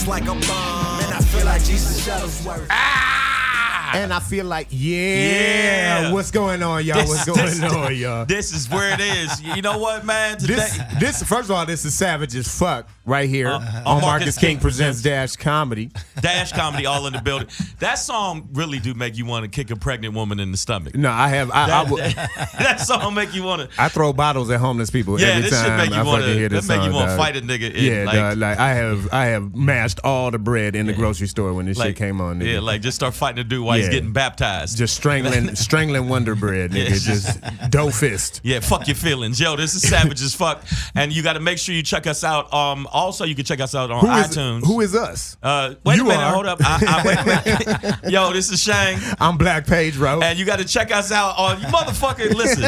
just like a bomb. And I feel like Jesus shadows work. And I feel like, yeah. What's going on, y'all? What's going on, y'all? This is where it is. You know what, man? Today, this first of all, this is savage as fuck right here on Marcus King Presents Dash Comedy. Dash Comedy, all in the building. That song really do make you want to kick a pregnant woman in the stomach. No, I have. That song make you want to. I throw bottles at homeless people every this time make you I wanna, fucking hear this that make song. you want to fight a nigga. Like I have mashed all the bread in the grocery store when this shit came on. Nigga. Yeah, like just start fighting a dude while he's getting baptized. Just strangling Wonder Bread, nigga. Just dough fist. Yeah, fuck your feelings. Yo, this is savage as fuck. And you got to make sure you check us out. Also, you can check us out on iTunes. Who is us? Wait a minute, hold up. Wait a minute. Yo, this is Shang. I'm Black Pedro. And you got to check us out on, you motherfucker, listen.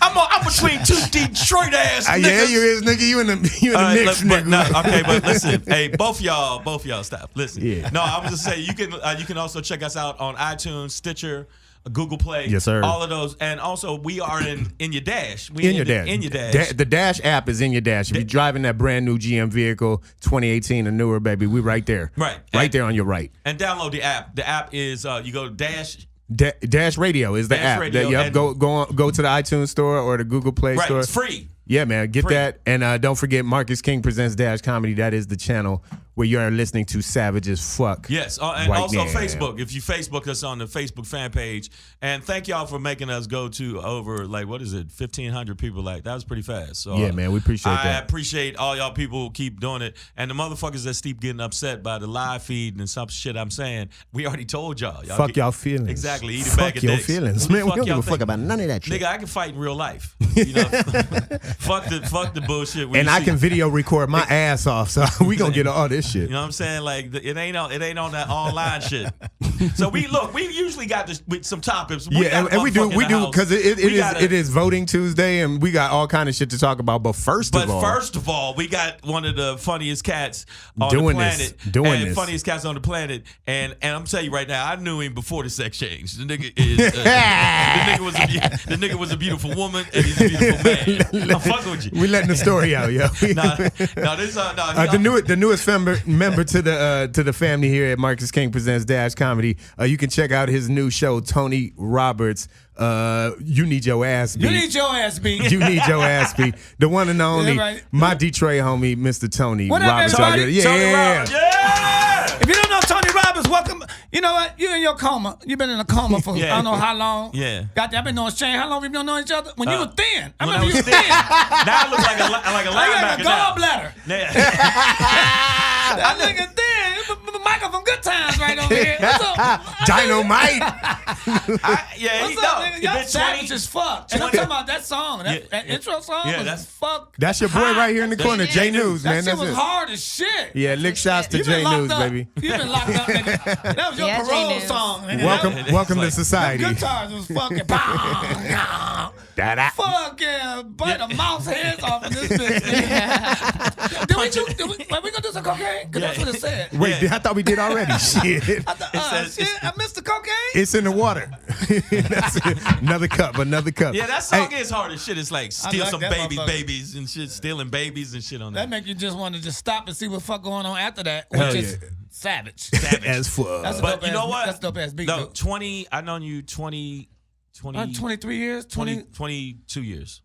I'm between two Detroit ass niggas. Yeah, you is, nigga. You in the Knicks, nigga. Okay, but listen, hey, both y'all, stop. Listen. Yeah. No, I was just saying you can also check us out on iTunes, Stitcher, Google Play. Yes, sir. All of those, and also we are in your dash. In your dash. The Dash app is in your dash. If you're driving that brand new GM vehicle, 2018 or newer, baby, we right there. Right there on your right. And download the app. The app is you go to Dash. Dash Radio is the app. Radio, go to the iTunes store or the Google Play store. It's free. Yeah, man, get that. And don't forget Marcus King Presents Dash Comedy. That is the channel where you are listening to Savage as Fuck. Yes, and right also now. Facebook. If you Facebook us on the Facebook fan page. And thank y'all for making us go to over, 1,500 people. That was pretty fast. So yeah, man, we appreciate that. I appreciate all y'all people who keep doing it. And the motherfuckers that keep getting upset by the live feed and some shit I'm saying, we already told y'all. Fuck y'all feelings. Exactly. Eat a fuck bag of your dicks. feelings. Man, we don't give a fuck about none of that shit. Nigga, I can fight in real life. You know? Fuck the bullshit. And I can video record my ass off, so we gonna get all this shit. You know what I'm saying? It ain't on that online shit. So we usually got with some topics. We we do because it is voting Tuesday, and we got all kind of shit to talk about. But first of all, we got one of the funniest cats on the planet, funniest cats on the planet, and I'm telling you right now, I knew him before the sex change. The nigga is the nigga was a beautiful woman, and he's a beautiful man. I'm fucking with you. We letting the story out, yo. The newest member to the family here at Marcus King Presents Dash Comedy. You can check out his new show, Tony Roberts. You need your ass beat. You need your ass beat. You need your ass beat. The one and only, my Detroit homie, Mr. Tony Roberts. Tony Yeah. If you don't know Tony Roberts, welcome. You know what? You're in your coma. You've been in a coma for I don't know how long. Yeah. Goddamn, I've been knowing Shane. How long have we been knowing each other? When you were thin. I when remember I you was were thin. Now I look like a linebacker. Like a gallbladder. Yeah. That nigga thin. Michael from Good Times right over here. What's up? Dynamite. What's up, nigga? Y'all savage as fuck. And I'm talking about that song. That intro song was fuck. That's your boy right here in the corner, J News, man. That shit was hard as shit. Yeah, lick shots to J News, baby. You've been locked up, nigga. That was your parole song, nigga. Welcome to society. Good Times was fucking fuck yeah, bite a mouse heads off of this bitch. We gonna do some cocaine? Cause that's what it said. Wait, I thought we did already. Shit. I missed the cocaine. It's in the water. That's another cup. Yeah, that song is hard as shit. It's like steal some babies and shit, stealing babies and shit on that. That make you just want to just stop and see what the fuck going on after that, which is savage. As fuck. But you know what? That's dope ass beat. No, 20. I known you 20. 23 years? 22 years.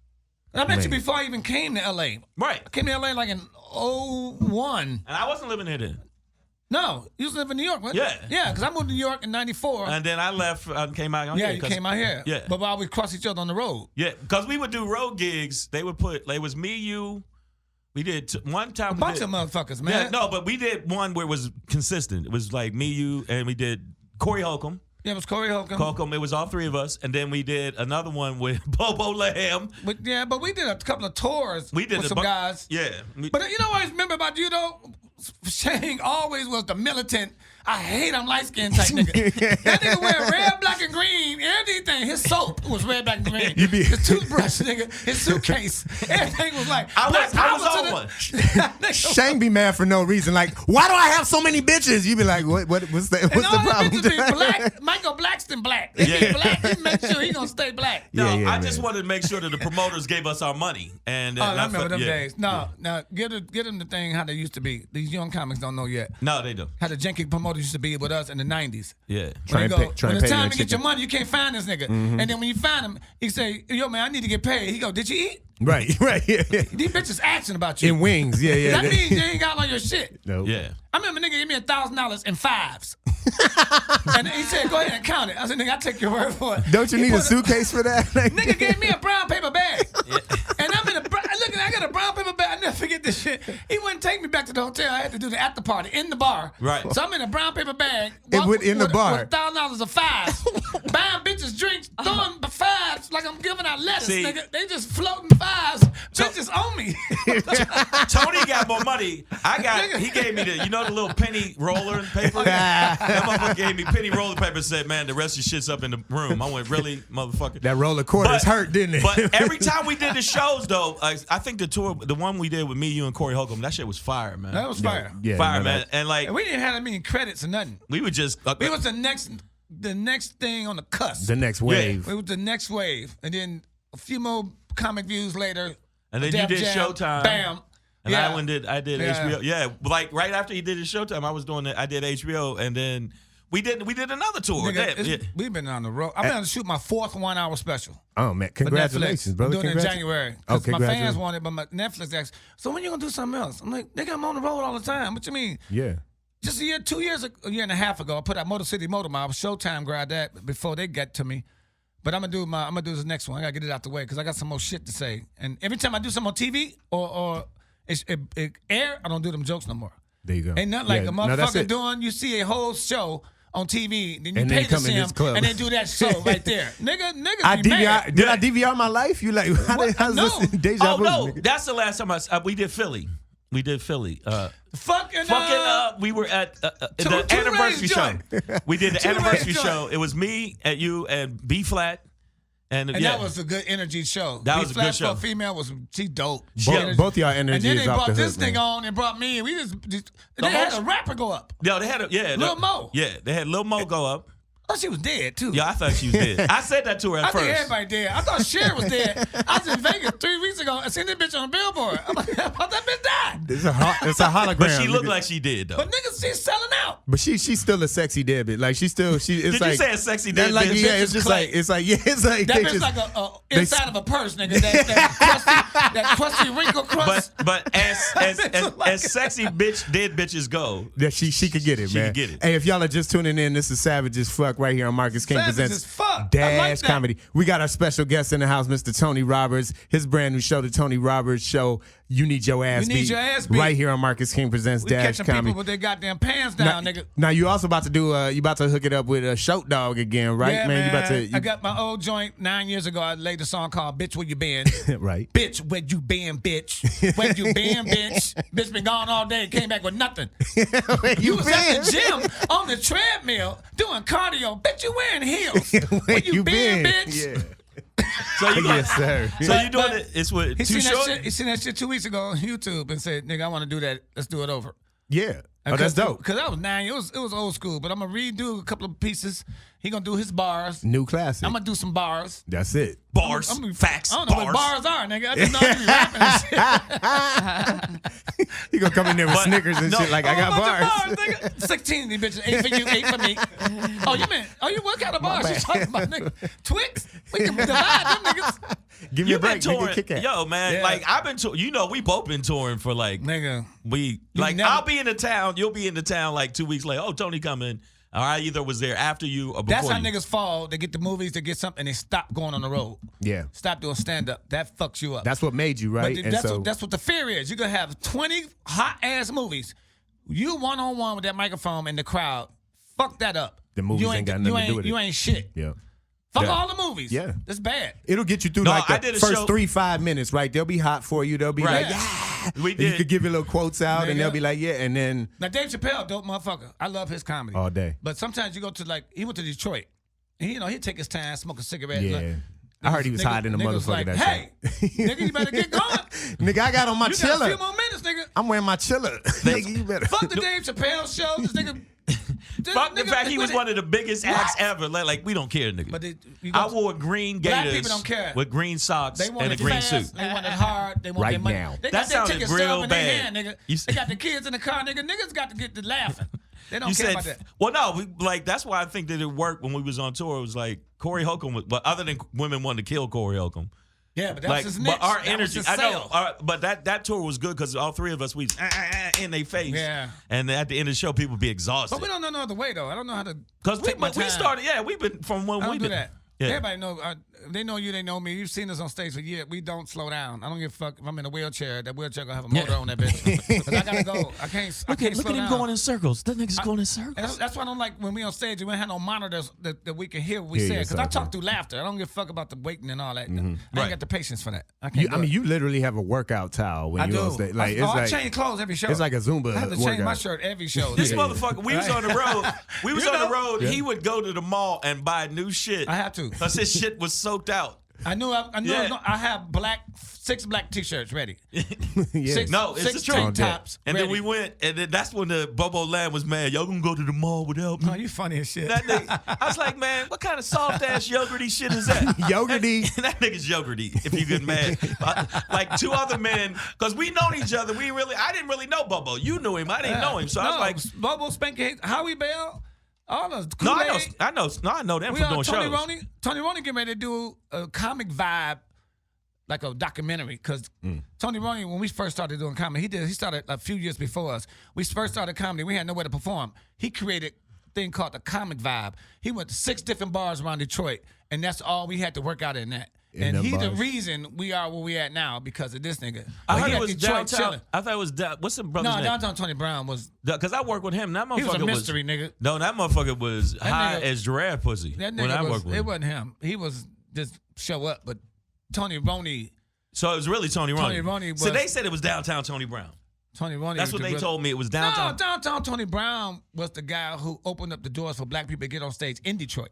I met you before I even came to LA. Right. I came to LA like in 01. And I wasn't living here then. No, you used to live in New York, right? Yeah. Yeah, because I moved to New York in 94. And then I left and came out here. Yeah, you came out here. Yeah. But while we crossed each other on the road. Yeah, because we would do road gigs. They would put, it was me, you. We did one time. A bunch of motherfuckers, man. Yeah, no, but we did one where it was consistent. It was like me, you, and we did Corey Holcomb. Yeah, it was Corey Holcomb. It was all three of us. And then we did another one with Bobo Lamb. But we did a couple of tours with some guys. Yeah. But you know what I remember about you, though? Shang always was the militant, I hate him light-skinned type nigga. That nigga wear red, black, and green green. Anything. His soap was red, black, and green. His toothbrush, nigga. His suitcase. Everything was like. I was on one. Shang be mad for no reason. Like, why do I have so many bitches? You be like, what's the problem? Bitches be black. Michael Blackston black. If he black, he make sure he gonna stay black. No, I just wanted to make sure that the promoters gave us our money. And I remember them days. No, give them the thing how they used to be. These young comics don't know yet. No, they don't. How the junkie promoters used to be with us in the 90s. Yeah. When it's time to get your money, you can't find this nigga. And then when you find him, he say, yo, man, I need to get paid. He go, did you eat? Right. Yeah. These bitches asking about you. In wings, yeah. That means you ain't got all your shit. No. Yeah. I remember nigga gave me $1,000 in fives. And he said, go ahead and count it. I said, nigga, I take your word for it. Don't you need a suitcase for that? Nigga gave me a brown paper bag. And I'm in I got a brown paper bag. I never forget this shit. He wouldn't take me back to the hotel. I had to do the after party in the bar. Right. So I'm in a brown paper bag. In the bar. With $1,000 of fives. Buying bitches drinks, throwing fives like I'm giving out letters, nigga. They just floating fives. Bitches on me. Tony got more money. He gave me the little penny roller paper. That motherfucker gave me penny roller paper and said, man, the rest of your shit's up in the room. I went, really, motherfucker? That roller quarters hurt, didn't it? But every time we did the shows, though, I think the tour, the one we did with me, you, and Corey Holcomb, that shit was fire, man. That was fire. Yeah, fire, man. And like, we didn't have that many credits or nothing. We were just. We was the next thing on the cusp. The next wave. It was the next wave. And then a few more comic views later. And then you did Showtime. Bam. And I did HBO. Yeah, like right after he did his Showtime, I was doing it. I did HBO, and then we did another tour. Nigga, we've been on the road. I'm going to shoot my 4th 1 hour special. Oh man, congratulations, brother! I'm doing it in January. Oh, my fans want it, but my Netflix asked, so when you gonna do something else? I'm like, nigga, I'm on the road all the time. What you mean? Yeah. Just a year and a half ago, I put out Motor City Motor Mile. Showtime grabbed that before they got to me. But I'm gonna do this next one. I gotta get it out the way because I got some more shit to say. And every time I do something on TV or it air, I don't do them jokes no more. There you go. Ain't nothing like a motherfucker doing. You see a whole show on TV, then you pay to see him, and they do that show right there. Niggas be mad. Did I DVR my life? You like, how's this deja vu? No, that's the last time we did Philly. We did Philly. We were at the anniversary show. We did the anniversary show. It was me, you, and B Flat. And that was a good energy show. That was a good show. For a female she dope. Both y'all energy. And then they brought this thing on and brought me. And we they had a rapper go up. No, they had Lil Mo. Yeah, they had Lil Mo go up. I thought she was dead, too. Yeah, I thought she was dead. I said that to her at first. I think everybody dead. I thought Cher was dead. I was in Vegas 3 weeks ago. I seen this bitch on a billboard. I'm like, I thought that bitch died. It's a hologram. But she looked like she did, though. But niggas, she's selling out. But she's still a sexy dead bitch. Like, it's Did like... you say a sexy dead like, bitch? Yeah, it's just like... It's like that bitch like a inside of a purse, nigga. That crusty wrinkle crust. But as sexy dead bitches go... Yeah, she could get it, man. She could get it. Hey, if y'all are just tuning in, this is Savage as Fuck right here on Marcus King Presents fuck. Dash Comedy. We got our special guest in the house, Mr. Tony Roberts. His brand new show, The Tony Roberts Show, You Need Your Ass Beat. Right here on Marcus King Presents Dash catching Comedy. People with their goddamn pants down, nigga. Now you also about to do you about to hook it up with a Shoat Dog again, right, yeah, man? You about to I got my old joint 9 years ago. I laid a song called Bitch Where You Been. Right. Bitch, where you been, bitch? Where you been, bitch? Bitch been gone all day, came back with nothing. You was at the gym on the treadmill doing cardio. Bitch, you wearing heels. Where you been, bitch? Yeah. So you yes, sir. So you doing it? It's what? He seen that shit 2 weeks ago on YouTube and said, "Nigga, I want to do that. Let's do it over." Yeah. Oh, that's dope. Because I was 9. It was old school, but I'm gonna redo a couple of pieces. He gonna do his bars. New classic. I'm gonna do some bars. That's it. Bars. Facts. I don't know what bars are, nigga. I just know I be rapping and shit. He gonna come in there with Snickers and shit like, I got bars. Nigga. 16 of these bitches. 8 for you, 8 for me. What kind of bars you talking about, nigga? Twix? We can divide them niggas. Give me a break, nigga. Kick it. Yo, man, like I've been touring. We both been touring for like, nigga. I'll be in the town. You'll be in the town like 2 weeks later. Oh, Tony coming. Or I either was there after you or before That's how you. niggas fall. They get the movies, they get something, and they stop going on the road. Yeah. Stop doing stand-up. That fucks you up. That's what made you, right? But that's what the fear is. You're going to have 20 hot-ass movies. You one-on-one with that microphone in the crowd. Fuck that up. The movies ain't got nothing to do with it. You ain't shit. Yeah. Fuck all the movies. Yeah. That's bad. It'll get you through like the first 3-5 minutes, right? They'll be hot for you. They'll be like, yeah. We did. You could give your little quotes out, and they'll be like, yeah. And then. Now, Dave Chappelle, dope motherfucker. I love his comedy. All day. But sometimes you go to he went to Detroit. And, he'd take his time, smoke a cigarette. Yeah. Like, I heard he was hiding the motherfucker like, that hey, nigga, you better get going. Nigga, I got on my You chiller. got a few more minutes, nigga. I'm wearing my chiller. Nigga, you better. Fuck the Dave Chappelle show. This nigga. Fuck the fact he was one of the biggest acts ever. Like, we don't care, nigga. But I wore green Black gators people don't care. with green socks They want and a it green fast, suit. They want it hard. They want Right their money. now. They That got their sounded ticket real stub in their bad. hand, nigga. You They got the kids in the car, nigga. Niggas got to get to laughing. They don't You care said, about that. well, no, that's why I think that it worked when we was on tour. It was like Corey Holcomb, but other than women wanting to kill Corey Holcomb. Yeah, but that was his niche. But our That energy, was his I know. sale. But that tour was good because all three of us, we in their face. Yeah. And at the end of the show, people be exhausted. But we don't know no other way, though. I don't know how to Because take my time. we started, we've been from when I don't we do been. that. Yeah. Everybody know. They know you. They know me. You've seen us on stage for years. We don't slow down. I don't give a fuck if I'm in a wheelchair. That wheelchair gonna have a motor on that bitch. Because I gotta go. I can't slow down. in circles. That nigga's going in circles. And that's why I don't like when we on stage. We don't have no monitors that we can hear what we Hear say. Because I yourself, talk yeah. through laughter. I don't give a fuck about the waiting and all that. I Right. ain't got the patience for that. I can't. I mean, you literally have a workout towel when I you do. on stage. Like, I it's like change clothes every show. it's like a Zumba I have to change workout. my shirt every show. This nigga. motherfucker, we was on the road. We was You on the know. road. He would go to the mall and buy new shit. I have to. Because his shit was soaked out. I knew. Yeah. I have 6 black T-shirts ready. Yeah. No, it's the six truth. tank tops. And ready. then we went, and then that's when the Bobo Lamb was mad. Y'all gonna go to the mall without me? Oh, you funny as shit. That nigga, I was like, man, what kind of soft ass yogurty shit is that? Yogurty. That nigga's yogurty. If you get mad, like two other men, because we known each other. I didn't really know Bobo. You knew him. I didn't know him. So I was like, Bobo, Spanky, Howie Bell, all those. no, Kool-Aid. I know them We from on doing Tony shows. Roney. Tony Roney getting ready to do a comic vibe, like a documentary. Because Tony Roney, when we first started doing comedy, he started a few years before us. We first started comedy. We had nowhere to perform. He created a thing called the comic vibe. He went to 6 different bars around Detroit, and that's all we had to work out in that. In And them he the bars. reason we are where we at now because of this nigga. I But heard he it at was Detroit downtown. chilling. I thought it was what's the brother's No, name? downtown Tony Brown was. Because I worked with him. That motherfucker He was a mystery nigga. No, that motherfucker was high nigga- as giraffe pussy. That when I nigga worked with it him. wasn't him. He was just show up. But Tony Roney. So it was really Tony Roney. Tony Roney So was- they said it was downtown Tony Brown. Tony Roney. That's was what the they real- told me. It was downtown. No, downtown Tony Brown was the guy who opened up the doors for black people to get on stage in Detroit.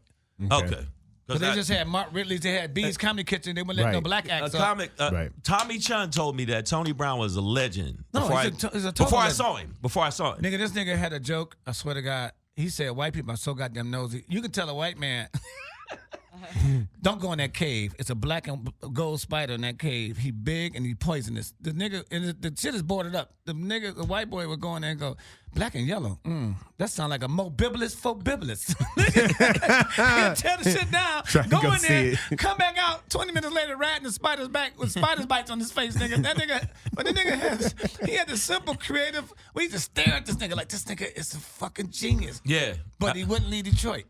Okay. Because they just had Mark Ridley's, they had B's Comedy Kitchen. They wouldn't let no Right. black a acts up. comic. Right. Tommy Chun told me that Tony Brown was a legend. No, before he's a total before I legend. saw him. Before I saw him. Nigga, this nigga had a joke. I swear to God. He said, white people are so goddamn nosy. You can tell a white man, don't go in that cave. It's a black and gold spider in that cave. He big and he poisonous. The nigga, and the shit is boarded up. The white boy would go in there and go, black and yellow. That sound like a mo bibulous folk bibulous. He'll tear the shit down, Try to go go in there, see it. come back out, 20 minutes later, riding the spider's back with spider's bites on his face, nigga. That nigga, but the nigga he had the simple creative, we used to stare at this nigga like this nigga is a fucking genius. Yeah. But he wouldn't leave Detroit.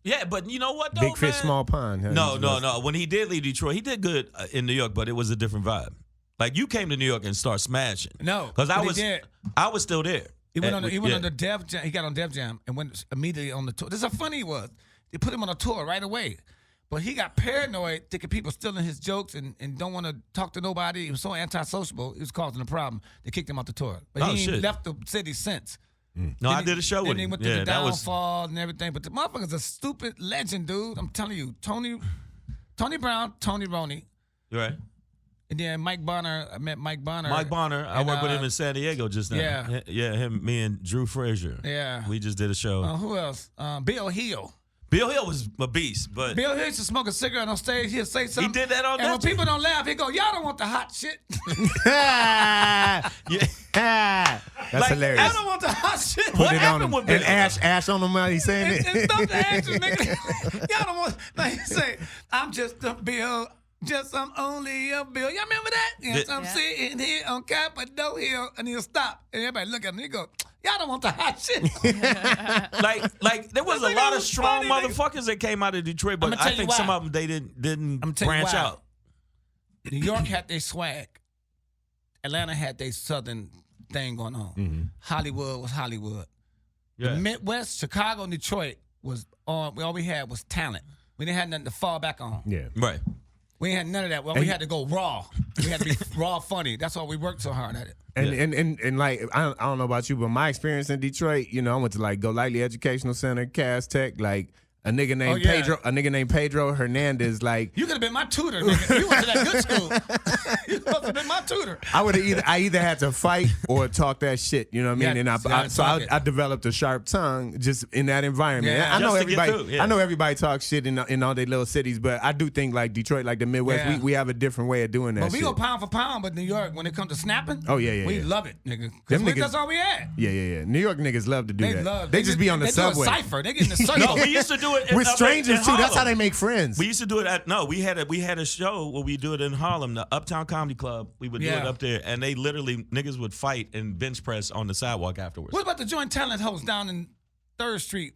Yeah, but you know what though, Big fish, man? small pond. Huh? No. When he did leave Detroit, he did good in New York, but it was a different vibe. Like you came to New York and started smashing. No, because but he did. I was still there. He went on Yeah. the Def Jam. He got on Def Jam and went immediately on the tour. This is how funny he was. They put him on a tour right away. But he got paranoid, thinking people stealing his jokes and don't want to talk to nobody. He was so antisocial, he was causing a problem. They kicked him off the tour. But he ain't shit. left the city since. No, I did a show with Then he him. went through the that was downfall and everything. But the motherfucker's a stupid legend, dude. I'm telling you. Tony Brown, Tony Roney. right. And then Mike Bonner, I met Mike Bonner. Mike Bonner, I And, worked with him in San Diego just now. Yeah. Him, me and Drew Frazier. Yeah. We just did a show. Who else? Bill Hill. Bill Hill was a beast, but Bill Hill used to smoke a cigarette on stage. He'll say something. did that on And when Def Jam. people don't laugh, he go, y'all don't want the hot shit. yeah. That's hilarious. I don't want the hot shit. Put What it on happened him. with Bill? And ash on him while he's saying And it. stuff the action, nigga. Y'all don't want, like he say, I'm just a Bill. I'm only a Bill. Y'all remember that? Yes, I'm sitting here on Capitol Hill, and he'll stop, and everybody look at him. He go, y'all don't want the hot shit. like there was a That nigga lot of was strong funny, nigga. motherfuckers that came out of Detroit, but I'ma I tell you think why. some of them they didn't I'ma tell you branch why. out. New York had their swag. Atlanta had their southern thing going on. Hollywood was Hollywood. Yeah. The Midwest, Chicago, and Detroit was all we had was talent. We didn't have nothing to fall back on. Yeah. Right. We ain't had none of that. Well, we had to go raw. We had to be raw funny. That's why we worked so hard at it. And like I don't know about you, but my experience in Detroit, you know, I went to like Go Lightly Educational Center, Cass Tech. Like A nigga named Pedro Hernandez. Like, you could have been my tutor, nigga. You went to that good school. You supposed to have been my tutor. I either had to fight or talk that shit. You know what I mean? And I developed a sharp tongue just in that environment. Yeah. I know everybody. I know everybody talks shit in all their little cities, but I do think like Detroit, like the Midwest, we have a different way of doing that. But we shit. go pound for pound, but New York, when it comes to snapping, we love it, nigga. Because that's all we had. Yeah. New York niggas love to do that. They just be on the subway. They cipher. They get in the cipher. No, we used to do it with strangers too. That's how they make friends. We used to do it we had a show where we do it in Harlem, the Uptown Comedy Club. We would do it up there, and they literally niggas would fight and bench press on the sidewalk afterwards. What about the joint talent host down in 3rd Street?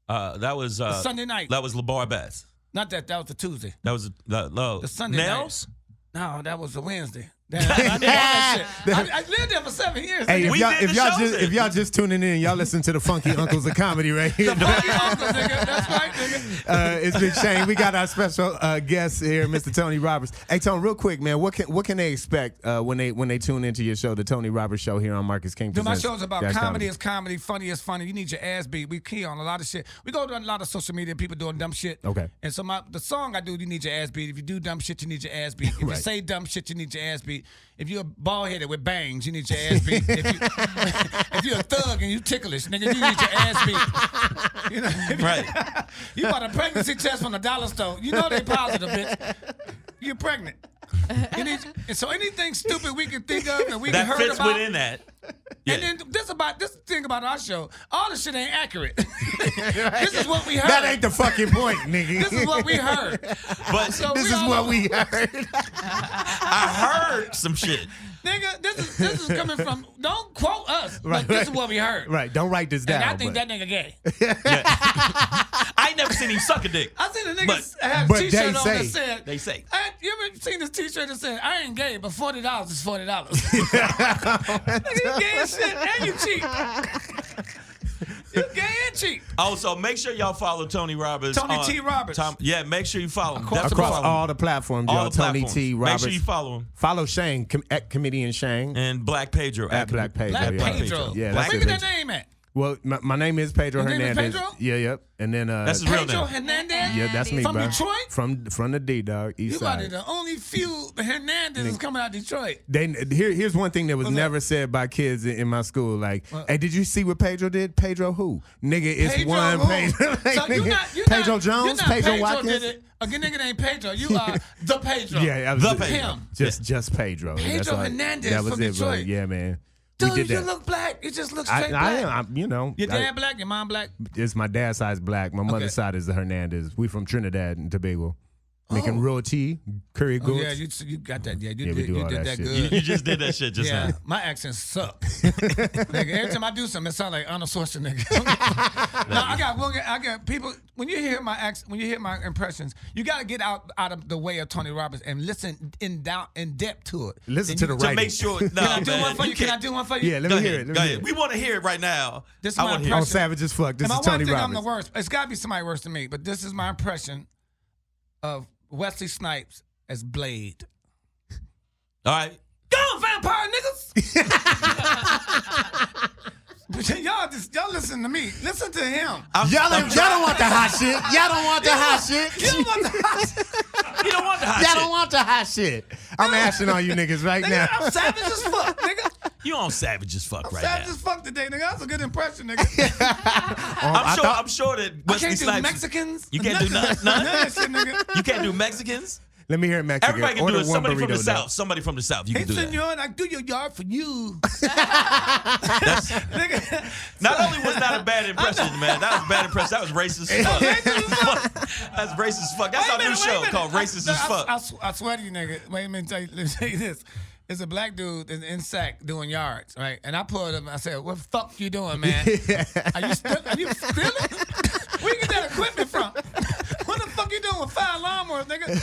That was Sunday night. That was LeBar Bass. Not that. That was the Tuesday. That was the Sunday Nails? night. No, that was the Wednesday. I did all that shit. I lived there for 7 years. Hey, if y'all just tuning in, y'all listen to the Funky Uncles of Comedy right here. The Funky Uncles, nigga. That's right, nigga. It's been Shane. We got our special guest here, Mr. Tony Roberts. Hey, Tony, real quick, man, what can they expect when they tune into your show, the Tony Roberts Show here on Marcus King Presents? My show's about comedy is comedy, funny is funny. You need your ass beat. We key on a lot of shit. We go to a lot of social media, people doing dumb shit. Okay. And so the song I do, you need your ass beat. If you do dumb shit, you need your ass beat. If you say dumb shit, you need your ass beat. If you're bald-headed with bangs, you need your ass beat. If you're a thug and you ticklish, nigga, you need your ass beat. You know, right. You bought a pregnancy test from the dollar store. You know they positive, bitch. You're pregnant. And so anything stupid we can think of and we that heard fits about, within that. Yeah. And then this thing about our show, all the shit ain't accurate. This is what we heard. That ain't the fucking point, nigga. This is what we heard. But so this is what we heard. I heard some shit. Nigga, this is coming from, don't quote us, but this is what we heard. Right, don't write this down. And I think that nigga gay. Yeah. I ain't never seen him suck a dick. I seen a nigga have a t-shirt on that said, they say. You ever seen this t-shirt that said, I ain't gay, but $40 is $40. Nigga, you gay as shit and you cheap. You gay and cheap. Oh, so make sure y'all follow Tony Roberts. Tony T. Roberts. Make sure you follow him. Across all the platforms, y'all. Tony T. Roberts. Make sure you follow him. Follow Shang, at Comedian Shang. And Black Pedro. At Black Pedro. Black Pedro. Yeah, where you get that name at? Well, my name is Pedro Hernandez. Name is Pedro? Yeah, yep. And then that's his real Pedro name. Hernandez? Yeah, that's me, from bro. Detroit? From the D, dog, east side. You about the only few Hernandez is coming out of Detroit. Here's one thing that was never said by kids in my school. Like, hey, did you see what Pedro did? Pedro who? Nigga, it's Pedro one who? Pedro. Like, So nigga, Pedro Jones? Pedro Watkins? Did it. A nigga named Pedro. You are the Pedro. Yeah, the Pedro. Him. Just Pedro. Pedro Hernandez that was from it, Detroit. bro. Yeah, man. Dude, you look black. You just look straight black. I'm, you know. Your dad black? Your mom black? It's my dad's side's black. My mother's side is the Hernandez. We from Trinidad and Tobago. Making real tea, curry goats. Yeah, you got that. Yeah, you we did, do you all did that that shit. good. You just did that shit just Yeah, now. my accent sucks. Nigga, every time I do something, it sounds like Arnold Schwarzenegger. No, I got people. When you hear my accent, when you hear my impressions, you got to get out of the way of Tony Roberts and listen in depth to it. Listen to the To writing. make sure. Can I do one for you? Can I do one for you? Yeah, let Go me hear ahead. it. Go ahead. We want to hear it right now. This is I my wanna hear it. On impression. Savage as Fuck. This And is my Tony one thing, Roberts. I'm the worst. It's got to be somebody worse than me, but this is my impression of Wesley Snipes as Blade. All right. Go on, vampire niggas! y'all listen to me. Listen to him. Y'all don't want the hot shit. Y'all don't want the hot shit. You don't want the hot shit. You don't want the hot Y'all shit. don't want the hot shit. I'm asking all you niggas right now. Nigga, I'm savage as fuck, nigga. You on savage as fuck right Savage now. as fuck today, nigga. That's a good impression, nigga. I'm sure that I Wesley can't do Snipes. Mexicans. You can't do none. None of that shit, nigga. You can't do Mexicans. Let me hear Mexican. Everybody can Order do it. one Somebody from the burrito, south. dog. Somebody from the south. You Hey, can do that. senor, I do your yard for you. Nigga. Not only was that a bad impression, man. That was a bad impression. That was racist as fuck. That's racist as fuck. That's our new show called Racist as Fuck. I swear to you, nigga. Wait a minute. Let me tell you this. It's a black dude in sack doing yards, right? And I pulled him. I said, "What the fuck you doing, man? Are you stealing? Where you get that equipment from? What the fuck you doing with 5 lawnmowers, nigga?"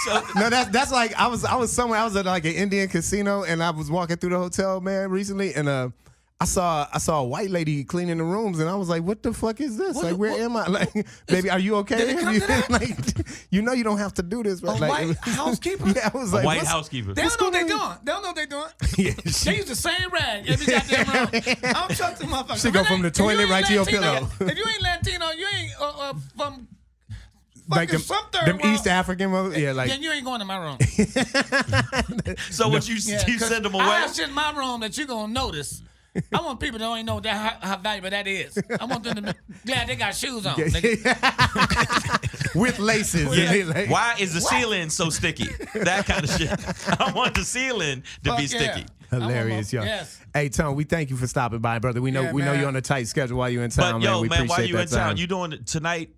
So, no, that's like I was somewhere. I was at like an Indian casino, and I was walking through the hotel, man, recently, and I saw a white lady cleaning the rooms, and I was like, "What the fuck is this? Like, where am I? Like, baby, are you okay? Did it come to that? Like, you know, you don't have to do this." But A like, white housekeeper? Yeah, I was like, White housekeeper. They don't know what they doing. They don't know what they doing. Yeah, They use the same rag every goddamn room. I don't trust them motherfuckers. She go from the toilet right to your pillow. If you ain't Latino, you ain't from like fucking some third them world, East African, yeah, like then you ain't going to my room. So what you Yeah, you 'cause send them I away? have shit in my room that you gonna notice. I want people that don't even know how valuable that is. I want them to be glad they got shoes on. with laces. Yeah. Like, Why is the ceiling so sticky? That kind of shit. I want the ceiling to be sticky. hilarious, yo. Yes. Hey, Tone, we thank you for stopping by, brother. We know Yeah, we know man. you're on a tight schedule while you're in town, But yo, We man, while appreciate you in that time. town, you doing it tonight.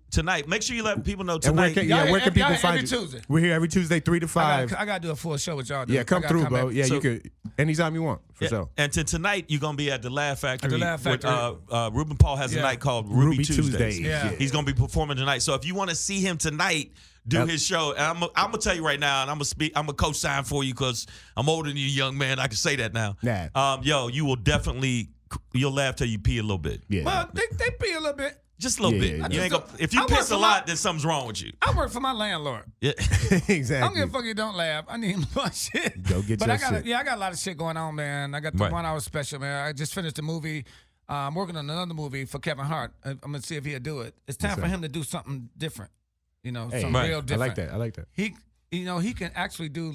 Make sure you let people know And where tonight. can, Y'all where can here- people y'all find every you? Tuesday. We're here every Tuesday, 3 to 5. I gotta do a full show with y'all. Dude. Yeah, come I gotta through, bro. back. Yeah, So- you could anytime you want, for sure. And tonight you're gonna be at the Laugh Factory. Laugh Factory. With, Ruben Paul has a Yeah. night called Ruby Ruby Tuesdays. Tuesdays. Yeah. He's gonna be performing tonight. So if you want to see him tonight do his show, and I'm gonna tell you right now, and I'm gonna co-sign for you because I'm older than you, young man. I can say that now. Yeah. Yo, you will you'll laugh till you pee a little bit. Yeah. Well, they pee a little bit. Just a little Yeah, bit. yeah, You yeah. ain't gonna, if you I piss work a for lot, my- then something's wrong with you. I work for my landlord. Yeah. I exactly. don't give a fuck if you don't laugh. I need my shit. Go get but your I got shit. Yeah, I got a lot of shit going on, man. I got the Right. 1 hour special, man. I just finished the movie. I'm working on another movie for Kevin Hart. I'm gonna see if he'll do it. It's time for him to do something different. You know, Hey, something Right. real I different. like that. He can actually do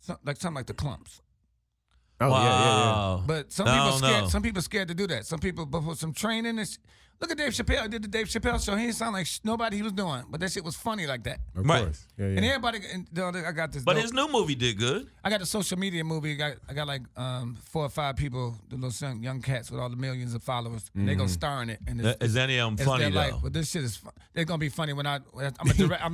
something like the Clumps. Oh, Wow. But some I people don't scared. know. Some people scared to do that. Some people, but with some training, look at Dave Chappelle. He did the Dave Chappelle show. He didn't sound like nobody he was doing, but that shit was funny like that. Of Right. course. Yeah, And yeah. everybody, I got this. But dope- his new movie did good. I got the social media movie. I got like 4 or 5 people, the little young cats with all the millions of followers, and they gonna star in it. And Is any of them it's funny their life. though? But this shit is. They're gonna be funny when I'm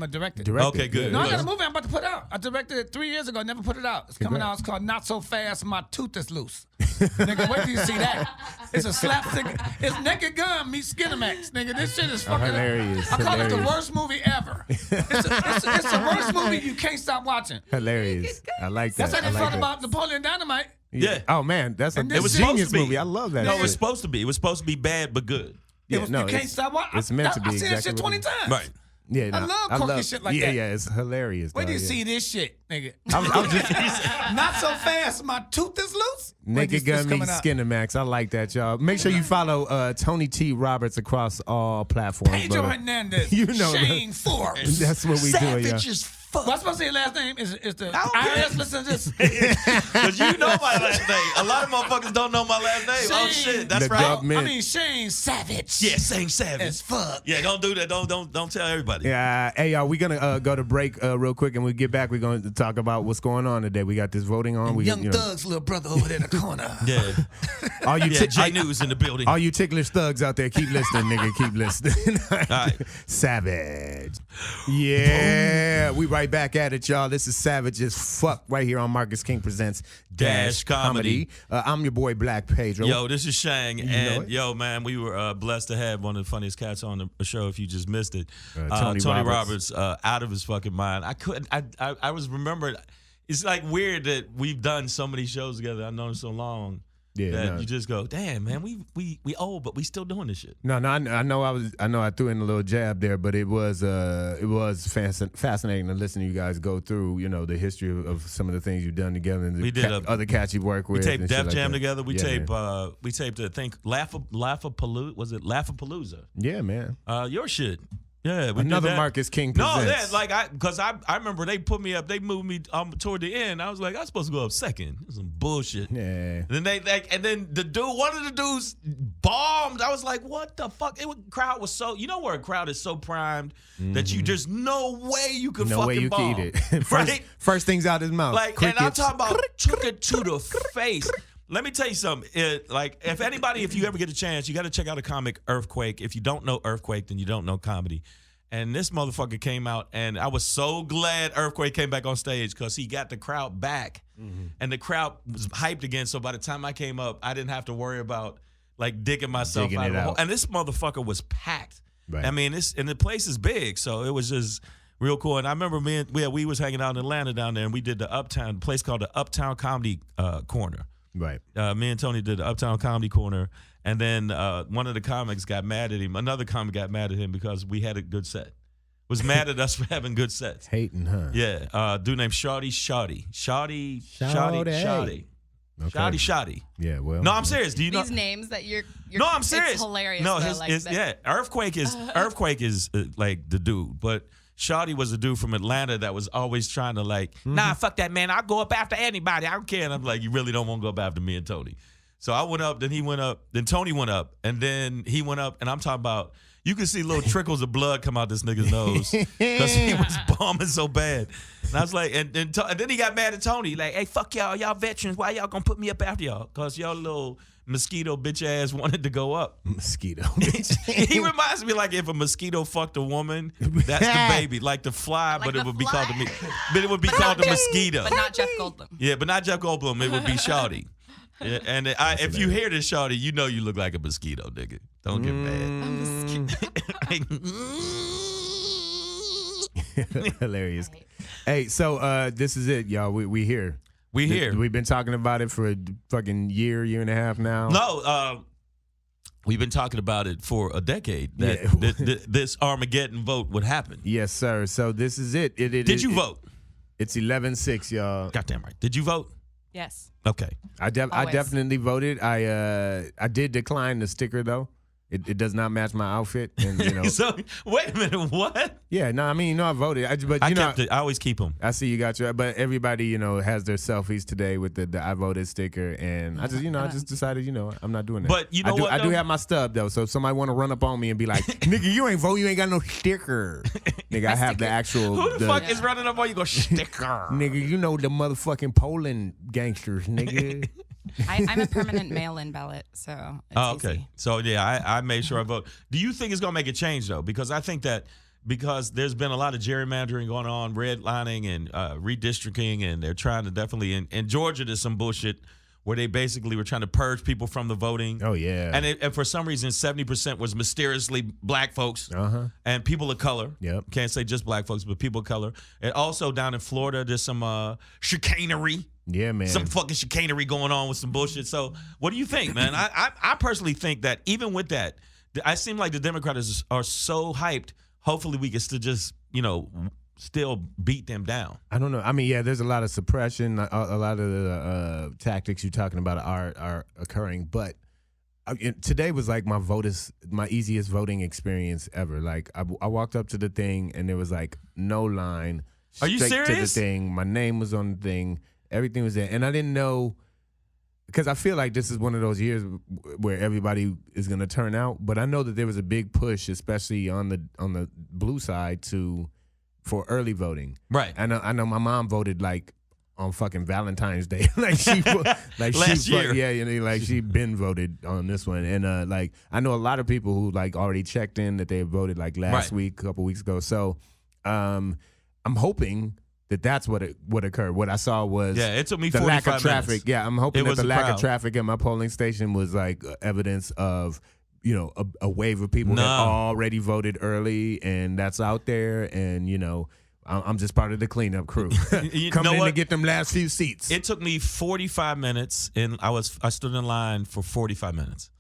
a director. Okay, good. No, I got Good. a movie I'm about to put out. I directed it 3 years ago. Never put it out. It's coming out. It's called Not So Fast. My Tooth Is Loose. Nigga, wait till you see that. It's a slapstick. It's Naked Gun meets Skinamax. Nigga, this shit is fucking hilarious. I call it the Hilarious. worst movie ever. It's the worst movie you can't stop watching. Hilarious. I like that. That's how they I like felt that. about Napoleon Dynamite. Yeah. Oh man, that's a And this was genius supposed to be. movie. I love that. No, it shit. was supposed to be. It was supposed to be bad but good. Yeah, You can't it's- stop watching. It's meant to be I seen that exactly shit what 20 it is. times. Right. Yeah, I no, love quirky shit like yeah, that. Yeah, it's hilarious. Wait till you dog, see this shit, nigga. I was just Not so fast. My tooth is loose. Naked Gun coming meets out. Skinamax. I like that, y'all. Make sure you follow Tony T. Roberts across all platforms. Pedro brother. Hernandez. You know, Shane Forbes. That's what we doing, yeah. Savage as fuck. What's supposed to say your last name? Is the I don't care. IRS listen to this? Because you know my last name. A lot of motherfuckers don't know my last name. Oh Shane. shit, that's The right. government. I mean Shane Savage. Yeah, same savage. As fuck. Yeah, don't do that. Don't tell everybody. Yeah, hey y'all, we're gonna go to break real quick, and when we get back, we're going to talk about what's going on today. We got this voting on. We Young you know, Thug's little brother over there in the corner. Yeah. all you Yeah, J News in the building. all you ticklish thugs out there, keep listening, nigga, keep listening. right. Savage. Yeah, we right back at it, y'all. This is Savage as fuck right here on Marcus King Presents Dash Comedy. I'm your boy Black Pedro. Yo, this is Shang, know and it. yo, man, we were blessed to have one of the funniest cats on the show. If you just missed it, Tony Roberts, out of his fucking mind. I couldn't. I was remembering. It's like weird that we've done so many shows together. I've known him so long. Yeah, that no. you just go, damn, man, we old, but we still doing this shit. No, I know I threw in a little jab there, but it was fascinating to listen to you guys go through, you know, the history of some of the things you've done together and We did other cats you work with. We taped and shit Def like Jam that. together. We Yeah, man. taped I think Laugh-A-Palooza. Was it Laugh-A-Palooza? Yeah, man. Your shit. Yeah, we Another did that. Marcus King No, presents. that like I remember they put me up. They moved me toward the end. I was like, I was supposed to go up second. It was some bullshit. Yeah. And then and then one of the dudes bombed. I was like, what the fuck? Crowd was so, you know where a crowd is so primed that you just no way you could No fucking way you bomb. can eat it. Right? First things out his mouth. Like, and I'm Crickets. talking about took it to the face. Let me tell you something. If you ever get a chance, you got to check out a comic, Earthquake. If you don't know Earthquake, then you don't know comedy. And this motherfucker came out, and I was so glad Earthquake came back on stage because he got the crowd back, and the crowd was hyped again. So by the time I came up, I didn't have to worry about like digging myself Digging out it of the hole. out. And this motherfucker was packed. Right. I mean, and the place is big, so it was just real cool. And I remember we was hanging out in Atlanta down there, and we did the place called the Uptown Comedy Corner. Right. Me and Tony did the Uptown Comedy Corner, and then one of the comics got mad at him. Another comic got mad at him because we had a good set. Was mad at us for having good sets. Hating, huh? Yeah. Dude named Shawty. Shawty. Yeah, well. No, I'm serious. Do you know these names that you're No, I'm serious. It's hilarious. No, though, Earthquake is like the dude, but Shawty was a dude from Atlanta that was always trying to like, nah, fuck that, man. I'll go up after anybody. I don't care. And I'm like, you really don't want to go up after me and Tony. So I went up, then he went up, then Tony went up, and then he went up, and I'm talking about, you could see little trickles of blood come out this nigga's nose because he was bombing so bad. And I was like, and then he got mad at Tony, like, hey, fuck y'all veterans. Why y'all gonna put me up after y'all? Because y'all little mosquito bitch ass wanted to go up. Mosquito. He reminds me like if a mosquito fucked a woman, that's the baby, like the fly, Like but it the would be fly. called but it would be called the mosquito. But not Jeff Goldblum. Yeah, but not Jeff Goldblum. It would be Shawty. Yeah, and if you hear this, Shawty, you know you look like a mosquito, nigga. Don't get mad. Hilarious. Hey, so this is it, y'all. We here. We here. We've been talking about it for a fucking year and a half now. No, we've been talking about it for a decade that this Armageddon vote would happen. Yes, sir. So this is it. Did you vote? It's 11-6, y'all. Goddamn right. Did you vote? Yes. Okay. I definitely voted. I did decline the sticker though. It does not match my outfit, and you know. So wait a minute, what? Yeah, no, I mean, you know, I voted, I always keep them. I see you got your, but everybody, you know, has their selfies today with the I voted sticker, and I just decided, you know, I'm not doing that. But you know what? I do have my stub though, so if somebody want to run up on me and be like, "Nigga, you ain't vote, you ain't got no sticker." Nigga, I have the actual. Who the fuck is running up on you? Go sticker. Nigga, you know the motherfucking Poland gangsters, nigga. I'm a permanent mail-in ballot, so it's okay. easy. So yeah, I made sure I vote. Do you think it's gonna make a change though? Because I think that because there's been a lot of gerrymandering going on, redlining and redistricting, and they're trying to definitely in Georgia there's some bullshit where they basically were trying to purge people from the voting. Oh yeah. And for some reason 70% was mysteriously black folks and people of color. Yep. Can't say just black folks, but people of color. And also down in Florida there's some chicanery. Yeah, man. Some fucking chicanery going on with some bullshit. So what do you think, man? I personally think that even with that, I seem like the Democrats are so hyped. Hopefully we can still just, you know, still beat them down. I don't know. I mean, yeah, there's a lot of suppression. A lot of the tactics you're talking about are occurring. But today was like my easiest voting experience ever. Like I walked up to the thing and there was like no line. Are you serious? To the thing. My name was on the thing. Everything was there, and I didn't know, because I feel like this is one of those years where everybody is going to turn out. But I know that there was a big push, especially on the blue side, for early voting. Right. I know my mom voted like on fucking Valentine's Day, like last year. Yeah, you know, like she been voted on this one, and like I know a lot of people who like already checked in that they voted like last week, a couple weeks ago. So, I'm hoping that's what occurred. What I saw was it took me the 45 lack of traffic. minutes. Yeah, I'm hoping that the lack crowd. of traffic at my polling station was like evidence of, you know, a wave of people that already voted early, and that's out there. And you know, I'm just part of the cleanup crew, coming in to get them last few seats. It took me 45 minutes, and I stood in line for 45 minutes.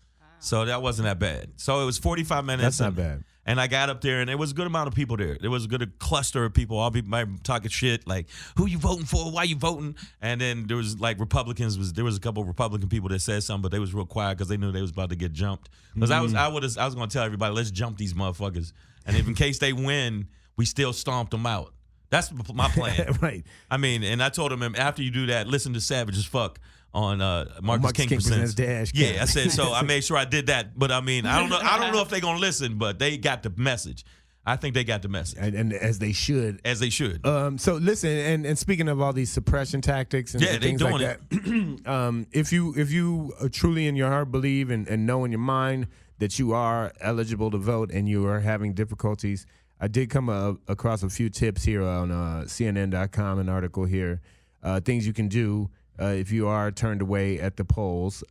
So that wasn't that bad. So it was 45 minutes. That's not bad. And I got up there, and there was a good amount of people there. There was a good cluster of people. All people talking shit, like, who you voting for? Why you voting? And then there was, like, Republicans. There was a couple of Republican people that said something, but they was real quiet because they knew they was about to get jumped. Because I was going to tell everybody, let's jump these motherfuckers. And if in case they win, we still stomp them out. That's my plan. Right. I mean, and I told him, after you do that, listen to Savage as Fuck on Marcus King Presents. Dash. Yeah, I said so. I made sure I did that, but I mean, I don't know if they're gonna listen, but they got the message. I think they got the message, and as they should. As they should. So listen, and speaking of all these suppression tactics and things like that, if you truly in your heart believe and know in your mind that you are eligible to vote and you are having difficulties, I did come across a few tips here on CNN.com, an article here, things you can do if you are turned away at the polls.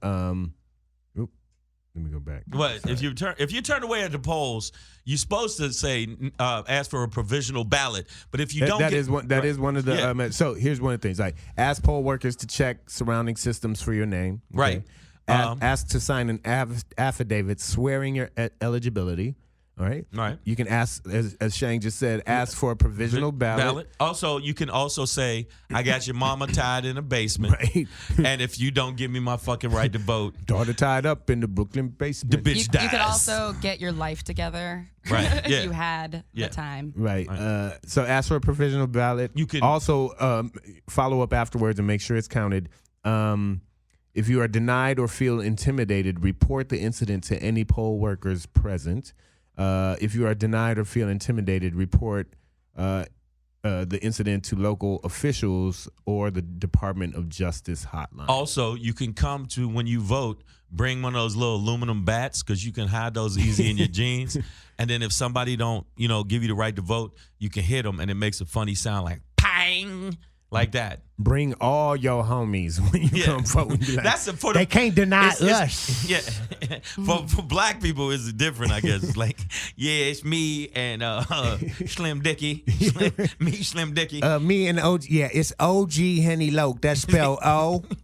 Let me go back. What if you turn away at the polls? You're supposed to say ask for a provisional ballot. But if you don't, that is one of the. So here's one of the things: like ask poll workers to check surrounding systems for your name. Okay? Right. Ask to sign an affidavit swearing your eligibility. All right. Right. You can ask, as Shang just said, ask for a provisional ballot. Also, you can also say, I got your mama tied in a basement. Right. And if you don't give me my fucking right to vote. Daughter tied up in the Brooklyn basement. The bitch dies. You could also get your life together. Right. If Yeah. you had the time. Right. So ask for a provisional ballot. You can also follow up afterwards and make sure it's counted. If you are denied or feel intimidated, report the incident to any poll workers present. If you are denied or feel intimidated, report the incident to local officials or the Department of Justice hotline. Also, you can come to, when you vote, bring one of those little aluminum bats because you can hide those easy in your jeans. And then if somebody don't, give you the right to vote, you can hit them and it makes a funny sound like pang, like that. Bring all your homies when you come vote. Like, that's for they can't deny us. Yeah, for black people, it's different, I guess. It's like, yeah, it's me and Slim Dicky, Slim Dicky. Me and OG. Yeah, it's OG Henny Loke. That's spelled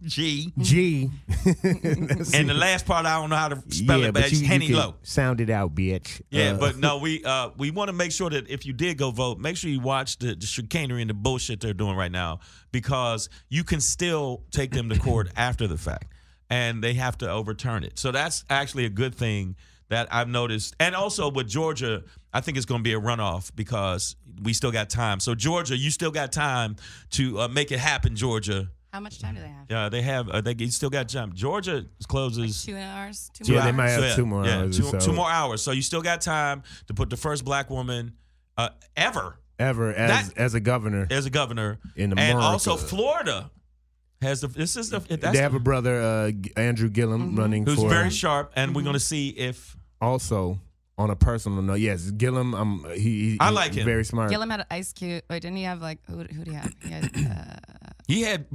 G. And the last part I don't know how to spell it, but it's Henny Loke. Sound it out, bitch. Yeah, but no, we want to make sure that if you did go vote, make sure you watch the chicanery and the bullshit they're doing right now, because you can still take them to court after the fact, and they have to overturn it. So that's actually a good thing that I've noticed. And also with Georgia, I think it's going to be a runoff because we still got time. So Georgia, you still got time to make it happen, Georgia. How much time do they have? Yeah, they have. They still got time. Georgia closes. Like 2 hours. They might have 2 more hours. Two more hours. So you still got time to put the first black woman ever as a governor and in America. also Florida has they have a brother Andrew Gillum running who's for, very sharp, and we're going to see if also on a personal note. Yes, Gillum. I like him. Very smart. Gillum had an Ice Cube. Wait, didn't he have like who did he have? He had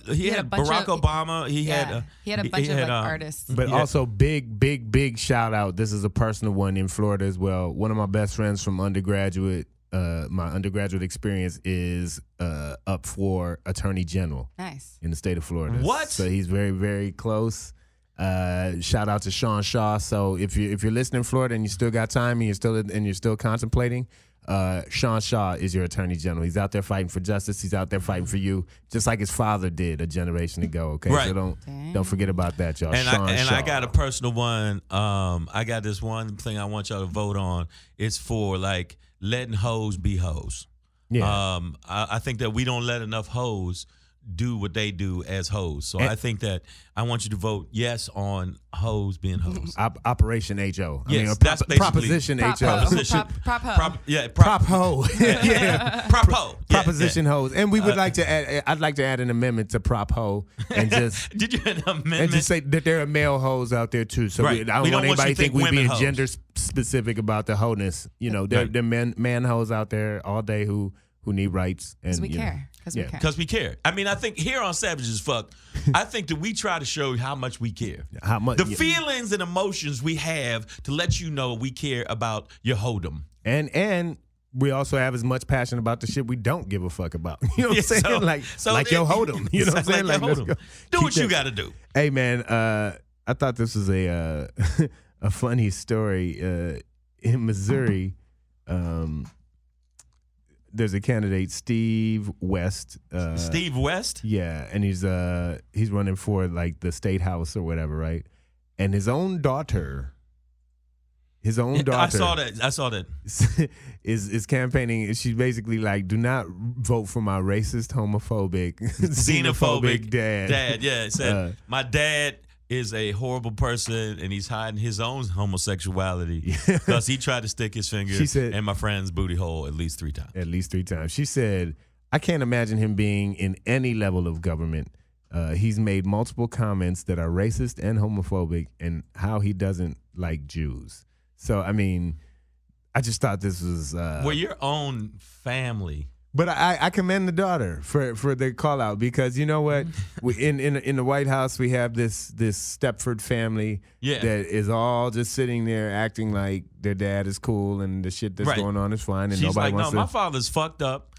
he had Barack Obama. He had a bunch of artists. But also big shout out. This is a personal one in Florida as well. One of my best friends from undergraduate. My undergraduate experience is up for Attorney General. Nice. In the state of Florida. What? So he's very, very close. Shout out to Sean Shaw. So if you're listening in Florida and you still got time and you're still contemplating, Sean Shaw is your Attorney General. He's out there fighting for justice. He's out there fighting for you, just like his father did a generation ago. Okay, right. So don't forget about that, y'all. And Sean Shaw. I got a personal one. I got this one thing I want y'all to vote on. It's for like letting hoes be hoes. Yeah. I think that we don't let enough hoes do what they do as hoes. So I think that I want you to vote yes on hoes being hoes. Operation HO. Yes, that's basically Proposition HO. Prop ho. Prop ho. Yeah. Prop ho. Proposition hoes. And we would like to add, I'd like to add an amendment to prop ho and just did you an amendment? And just say that there are male hoes out there too. So right. I don't want anybody to think we're being hoes. gender specific about the ho-ness. There are man hoes out there all day who need rights. Because we care. Because we care. I mean, I think here on Savage as Fuck, I think that we try to show how much we care. How much the feelings and emotions we have to let you know we care about your hoedom. And we also have as much passion about the shit we don't give a fuck about. You know what I'm saying? Like your hoedom. You know what I'm saying? Like let's go. Do what you got to do. Hey man, I thought this was a a funny story in Missouri. There's a candidate, Steve West. Steve West? Yeah, and he's running for like the state house or whatever, right? And his own daughter. I saw that. is campaigning. She's basically like, do not vote for my racist, homophobic, xenophobic dad. Yeah, it said my dad is a horrible person and he's hiding his own homosexuality because he tried to stick his finger in my friend's booty hole at least 3 times. She said, I can't imagine him being in any level of government. He's made multiple comments that are racist and homophobic and how he doesn't like Jews. So, I mean, I just thought this was... your own family But I commend the daughter for the call out, because you know what, in the White House we have this Stepford family that is all just sitting there acting like their dad is cool and the shit that's going on is fine, and she's nobody like, wants to. No, my father's fucked up.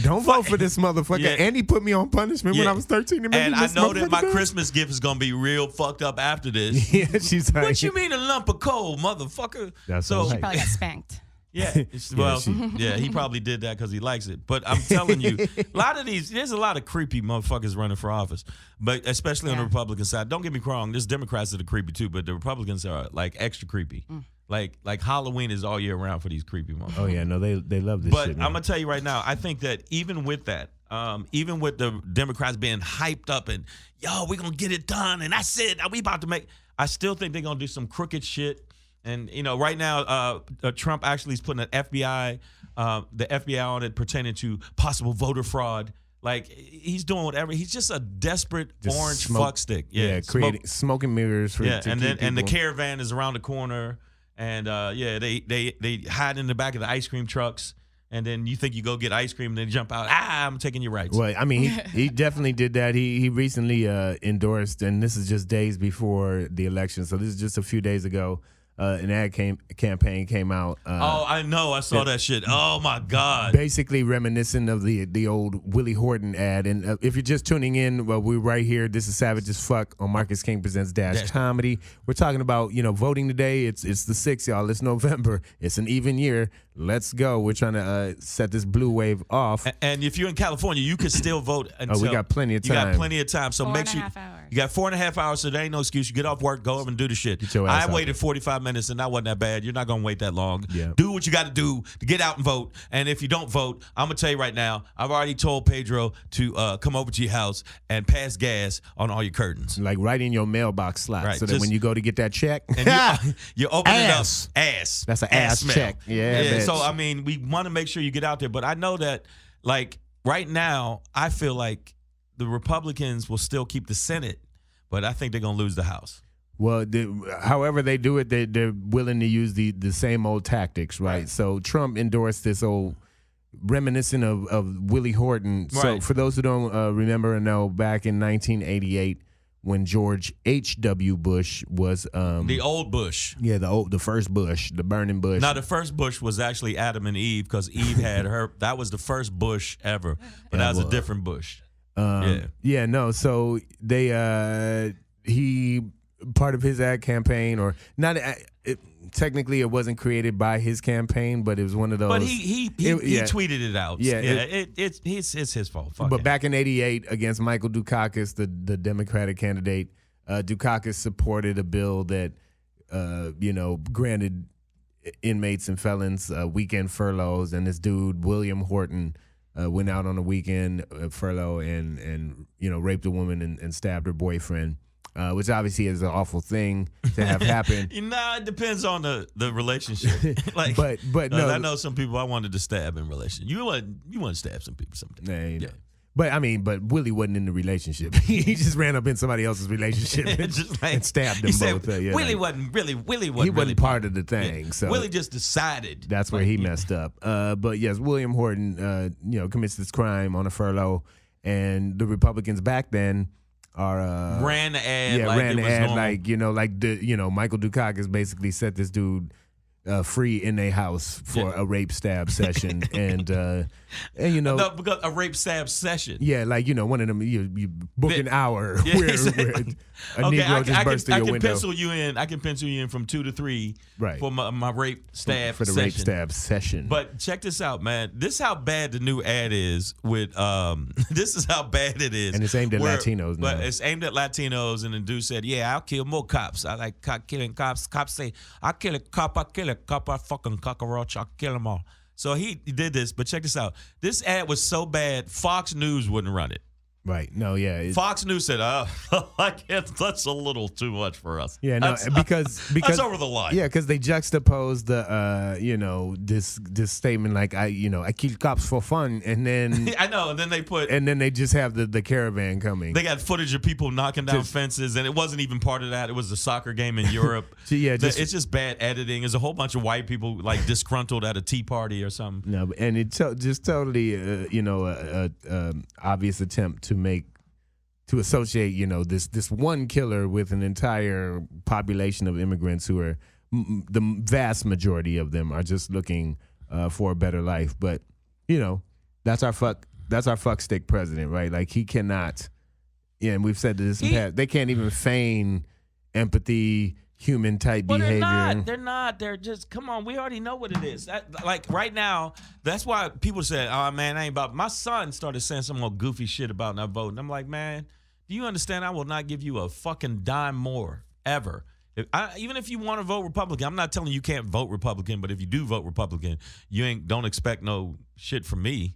Don't vote for this motherfucker. And he put me on punishment when I was 13. And I know that my Christmas gift is gonna be real fucked up after this. Yeah, she's like, what you mean a lump of coal, motherfucker? That's so she probably got spanked. Yeah, he probably did that because he likes it. But I'm telling you, there's a lot of creepy motherfuckers running for office, but especially on the Republican side. Don't get me wrong, there's Democrats that are creepy too, but the Republicans are like extra creepy. Like Halloween is all year round for these creepy motherfuckers. Oh yeah, no, they love this but shit. But I'm gonna tell you right now, I think that even with that, even with the Democrats being hyped up and we're gonna get it done, and that's it, we about to make. I still think they're gonna do some crooked shit. And right now, Trump actually is putting the FBI on it pertaining to possible voter fraud. Like, he's doing whatever. He's just a desperate orange fuckstick. Yeah, creating smoke and mirrors. And the caravan is around the corner, and they hide in the back of the ice cream trucks. And then you think you go get ice cream, and then jump out. I'm taking your rights. Well, I mean, he definitely did that. He recently endorsed, and this is just days before the election, so this is just a few days ago. An ad campaign came out. I know. I saw that shit. Oh, my God. Basically reminiscent of the old Willie Horton ad. And if you're just tuning in, well, we're right here. This is Savage as Fuck on Marcus King Presents Dash Comedy. We're talking about, voting today. It's the 6th, y'all. It's November. It's an even year. Let's go. We're trying to set this blue wave off. And if you're in California, you can still vote until. We got plenty of time. You got plenty of time. So make sure. 4.5 hours. You got 4.5 hours, so there ain't no excuse. You get off work, go over and do the shit. I waited 45 minutes, and that wasn't that bad. You're not going to wait that long. Yeah. Do what you got to do to get out and vote. And if you don't vote, I'm going to tell you right now, I've already told Pedro to come over to your house and pass gas on all your curtains. Like right in your mailbox slot. Right. So that when you go to get that check. And you open ass. it up. Ass. That's an ass smell. check. Yeah. So, I mean, we want to make sure you get out there. But I know that, like, right now, I feel like the Republicans will still keep the Senate, but I think they're going to lose the House. Well, however they do it, they're willing to use the same old tactics, right? So Trump endorsed this old reminiscent of Willie Horton. Right. So for those who don't remember or know, back in 1988, when George H.W. Bush was the old Bush. Yeah, the first Bush, the burning Bush. Now, the first Bush was actually Adam and Eve, because Eve had her. That was the first Bush ever, but that was a different Bush. So they he part of his ad campaign, or not. Technically, it wasn't created by his campaign, but it was one of those. But he tweeted it out. Yeah, it's his fault. Fuck but it. Back in '88, against Michael Dukakis, the Democratic candidate, Dukakis supported a bill that granted inmates and felons weekend furloughs, and this dude William Horton went out on a weekend furlough and raped a woman and stabbed her boyfriend. Which obviously is an awful thing to have happen. It depends on the relationship. Like, but no, I know some people I wanted to stab in relationship. You want to stab some people sometimes. Yeah. But Willie wasn't in the relationship. He just ran up in somebody else's relationship and stabbed them both. Willie wasn't really part of the thing. Yeah. So Willie just decided. That's where he messed up. But yes, William Horton, commits this crime on a furlough, and the Republicans back then ran the ad. Michael Dukakis basically set this dude free in their house for a rape stab session, because a rape stab session. Yeah, one of them you book an hour where a Negro just burst through your window. I can pencil you in from 2 to 3 for my rape stab for the session. Rape stab session. But check this out, man. This is how bad the new ad is with this is how bad it is. And it's aimed at Latinos now. But it's aimed at Latinos, and the dude said, "Yeah, I'll kill more cops. I like killing cops. Cops say, I kill a cop, I fucking cockroach, I'll kill them all." So he did this, but check this out. This ad was so bad, Fox News wouldn't run it. Right. No, yeah. Fox News said, I can't, that's a little too much for us. Yeah, no, because that's over the line. Yeah, because they juxtapose the this statement like I kill cops for fun, and then I know, and then they just have the caravan coming. They got footage of people knocking down fences, and it wasn't even part of that. It was a soccer game in Europe. Yeah, it's just bad editing. There's a whole bunch of white people like disgruntled at a tea party or something. No, and it just totally obvious attempt to associate this one killer with an entire population of immigrants who are the vast majority of them are just looking for a better life. But that's our fuck stick president, right? Like he cannot. Yeah, and we've said this in the past. They can't even feign empathy, human type behavior. They're not. They're just, come on, we already know what it is. Like right now, that's why people said, oh man, I ain't about. My son started saying some more goofy shit about not voting. I'm like, man, do you understand? I will not give you a fucking dime more ever. Even if you want to vote Republican, I'm not telling you can't vote Republican, but if you do vote Republican, don't expect no shit from me.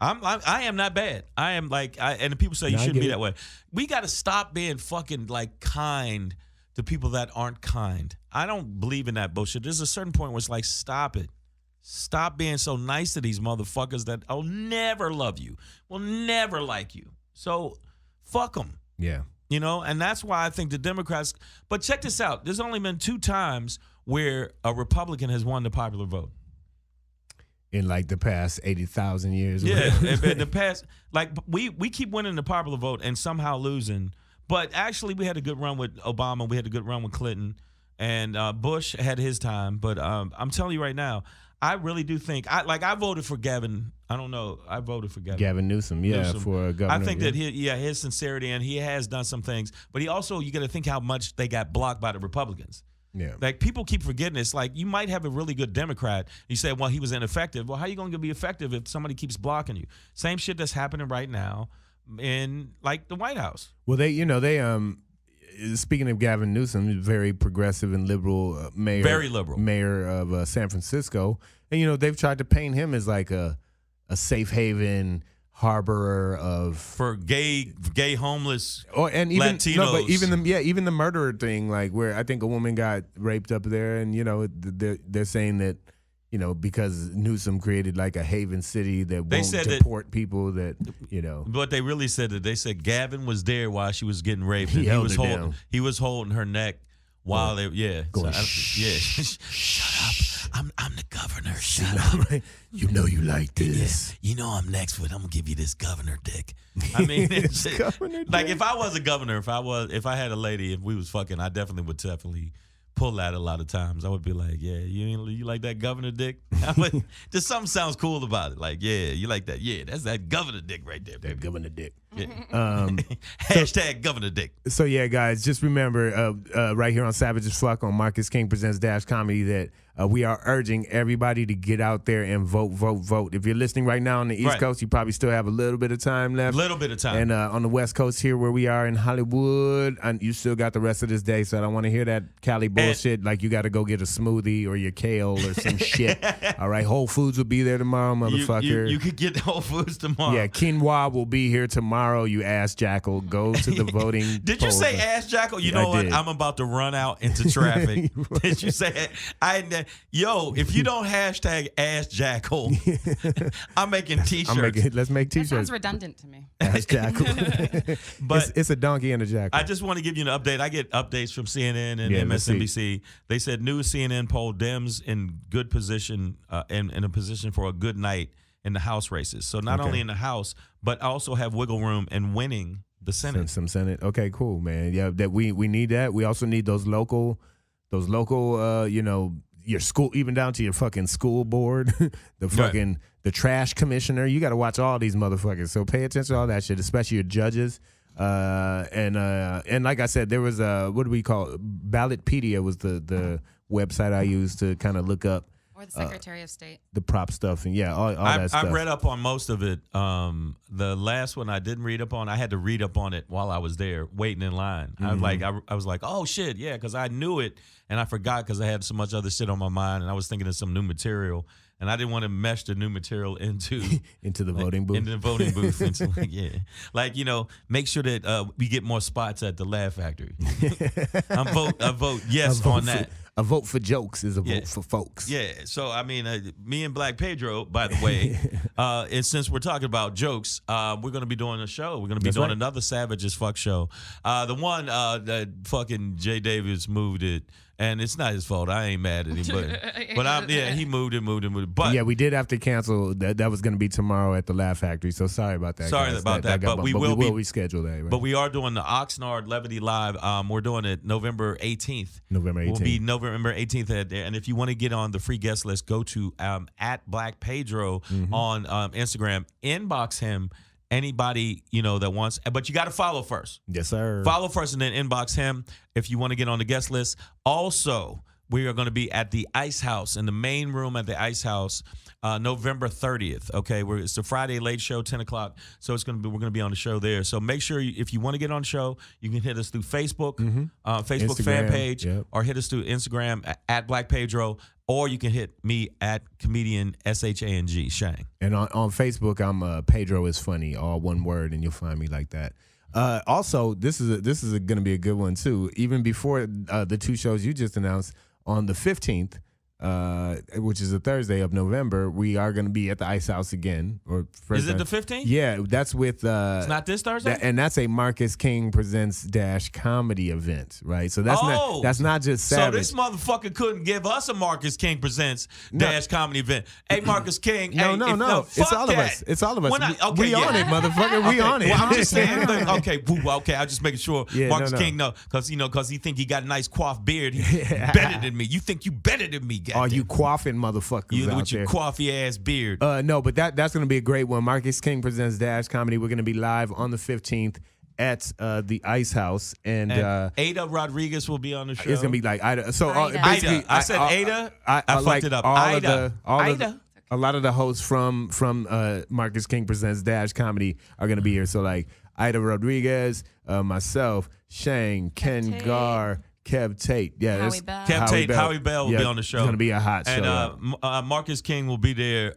I am not bad. I am like, and the people say you shouldn't be that way. We got to stop being fucking like kind to people that aren't kind. I don't believe in that bullshit. There's a certain point where it's like, stop it. Stop being so nice to these motherfuckers that will never love you, will never like you. So fuck them. Yeah. And that's why I think the Democrats, but check this out. There's only been 2 times where a Republican has won the popular vote. In like the past 80,000 years. Yeah, in the past, like we keep winning the popular vote and somehow losing. But actually, we had a good run with Obama. We had a good run with Clinton, and Bush had his time. But I'm telling you right now, I really do think I voted for Gavin. I don't know. I voted for Gavin Newsom. Yeah, for governor. I think that his sincerity, and he has done some things. But he also, you got to think how much they got blocked by the Republicans. Yeah. Like people keep forgetting this. Like you might have a really good Democrat. You say, well, he was ineffective. Well, how are you going to be effective if somebody keeps blocking you? Same shit that's happening right now in like the White House. Well, they speaking of Gavin Newsom, very progressive and liberal mayor. Very liberal. Mayor of San Francisco. And, they've tried to paint him as like a safe haven harborer for gay homeless and even Latinos. No, but even the murderer thing, like where I think a woman got raped up there, and they're saying that because Newsom created like a haven city that won't deport people that But they really said that they said Gavin was there while she was getting raped. He was holding her neck while going, shut up. I'm the governor. Shut up. Right? You like this. Yeah. I'm next for it. I'm gonna give you this governor dick. I mean, like if I was a governor, if I had a lady, if we was fucking, I would pull that a lot of times. I would be like, yeah, you like that governor dick? Just something sounds cool about it. Like, yeah, you like that? Yeah, that's that governor dick right there. Baby. That governor dick. Yeah. Hashtag governor dick. So yeah, guys, just remember right here on Savage as Fuck on Marcus King Presents Dash Comedy that we are urging everybody to get out there and vote. If you're listening right now on the East Coast, you probably still have a little bit of time left. And on the West Coast here where we are in Hollywood, you still got the rest of this day. So I don't want to hear that Cali bullshit like you got to go get a smoothie or your kale or some shit. All right, Whole Foods will be there tomorrow, motherfucker. You could get Whole Foods tomorrow. Yeah, quinoa will be here tomorrow. You ass jackal. Go to the voting. Did you say ass jackal? You know what? I'm about to run out into traffic. Right. Did you say it? If you don't hashtag ass jackal, I'm making t-shirts. Let's make t-shirts. That sounds redundant to me. Ass jackal. But it's a donkey and a jackal. I just want to give you an update. I get updates from CNN and MSNBC. They said new CNN poll Dems in good position in a position for a good night in the House races. So not only in the House, but also have wiggle room in winning the Senate. Some Senate. Okay, cool, man. Yeah, that we need that. We also need those local, your school, even down to your fucking school board, the trash commissioner. You got to watch all these motherfuckers. So pay attention to all that shit, especially your judges. And like I said, there was what do we call it? Ballotpedia was the website I used to kind of look up. Or the Secretary of State. The prop stuff and all that stuff. I read up on most of it. The last one I didn't read up on. I had to read up on it while I was there waiting in line. I was like, oh shit, yeah, because I knew it and I forgot because I had so much other shit on my mind and I was thinking of some new material. And I didn't want to mesh the new material into the voting booth. Into the voting booth. Make sure that we get more spots at the Laugh Factory. I vote yes on that. A vote for jokes is a vote for folks. Yeah. So I mean, me and Black Pedro, by the way, and since we're talking about jokes, we're going to be doing a show. We're going to be doing another Savage as Fuck show. The one that fucking Jay Davis moved it. And it's not his fault. I ain't mad at him, but he moved it. But yeah, we did have to cancel. That was going to be tomorrow at the Laugh Factory. So sorry about that. Sorry guys. about that. But we will reschedule that. Right? But we are doing the Oxnard Levity Live. We're doing it November 18th. November 18th. We'll be November 18th at there. And if you want to get on the free guest list, go to at Black Pedro on Instagram. Inbox him. Anybody, that wants, but you got to follow first. Yes, sir. Follow first and then inbox him if you want to get on the guest list. Also, we are going to be at the Ice House, in the main room at the Ice House, November 30th. Okay, it's a Friday late show, 10 o'clock. So we're going to be on the show there. So make sure if you want to get on the show, you can hit us through Facebook, Facebook Instagram, fan page, or hit us through Instagram at Black Pedro. Or you can hit me at comedian SHANG Shang. And on Facebook, I'm Pedro is funny, all one word, and you'll find me like that. Also, this is going to be a good one too. Even before the two shows you just announced, on the 15th, which is a Thursday of November, we are going to be at the Ice House again. Is it the 15th? Yeah, that's with. It's not this Thursday, and that's a Marcus King Presents comedy event, right? So that's not just Savage. So this motherfucker couldn't give us a Marcus King Presents comedy event. Hey, Marcus King. No. It's all of us. It's all of us. We on it, motherfucker. We on it. Well, I'm just saying. Okay. I'm just making sure Marcus King because he think he got a nice coiffed beard. He better than me. You think you better than me? Are you quaffing motherfuckers you out with your there? coiffy ass beard? No, but that's going to be a great one. Marcus King Presents comedy. We're going to be live on the 15th at the Ice House, and Ada Rodriguez will be on the show. It's going to be like Ida. So basically, Ida. I said Ada. I fucked it up. Ida. A lot of the hosts from Marcus King Presents comedy are going to be here. So like Ida Rodriguez, myself, Shang, Ken Gar, Kev Tate. Yeah, Howie Bell will be on the show. It's going to be a hot show. And Marcus King will be there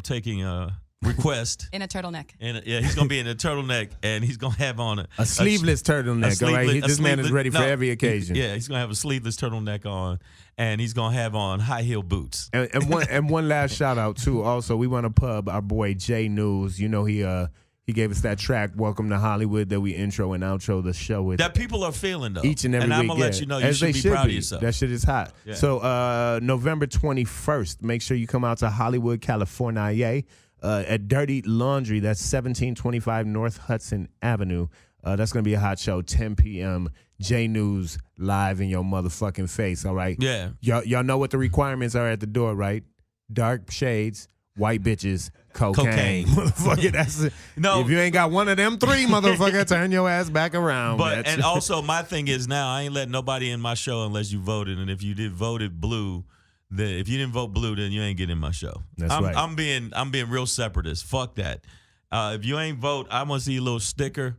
taking a request. In a turtleneck. He's going to be in a turtleneck, and he's going to have on a sleeveless turtleneck. All right? This man is ready for every occasion. He's going to have a sleeveless turtleneck on, and he's going to have on high heel boots. And one last shout out, too. Also, we want to pub our boy Jay News. You know, he gave us that track, Welcome to Hollywood, that we intro and outro the show with. That people are feeling, though. Each and every week. And I'm going to let you know you should be proud of yourself. That shit is hot. Yeah. So November 21st, make sure you come out to Hollywood, California, at Dirty Laundry. That's 1725 North Hudson Avenue. That's going to be a hot show, 10 p.m. J News live in your motherfucking face, all right? Yeah. Y'all know what the requirements are at the door, right? Dark shades, white bitches, cocaine. Motherfucker, that's it. No. If you ain't got one of them three, motherfucker, turn your ass back around. And also, my thing is now, I ain't letting nobody in my show unless you voted. And if you voted blue, if you didn't vote blue, then you ain't getting in my show. That's right. I'm being real separatist. Fuck that. If you ain't vote, I want to see a little sticker.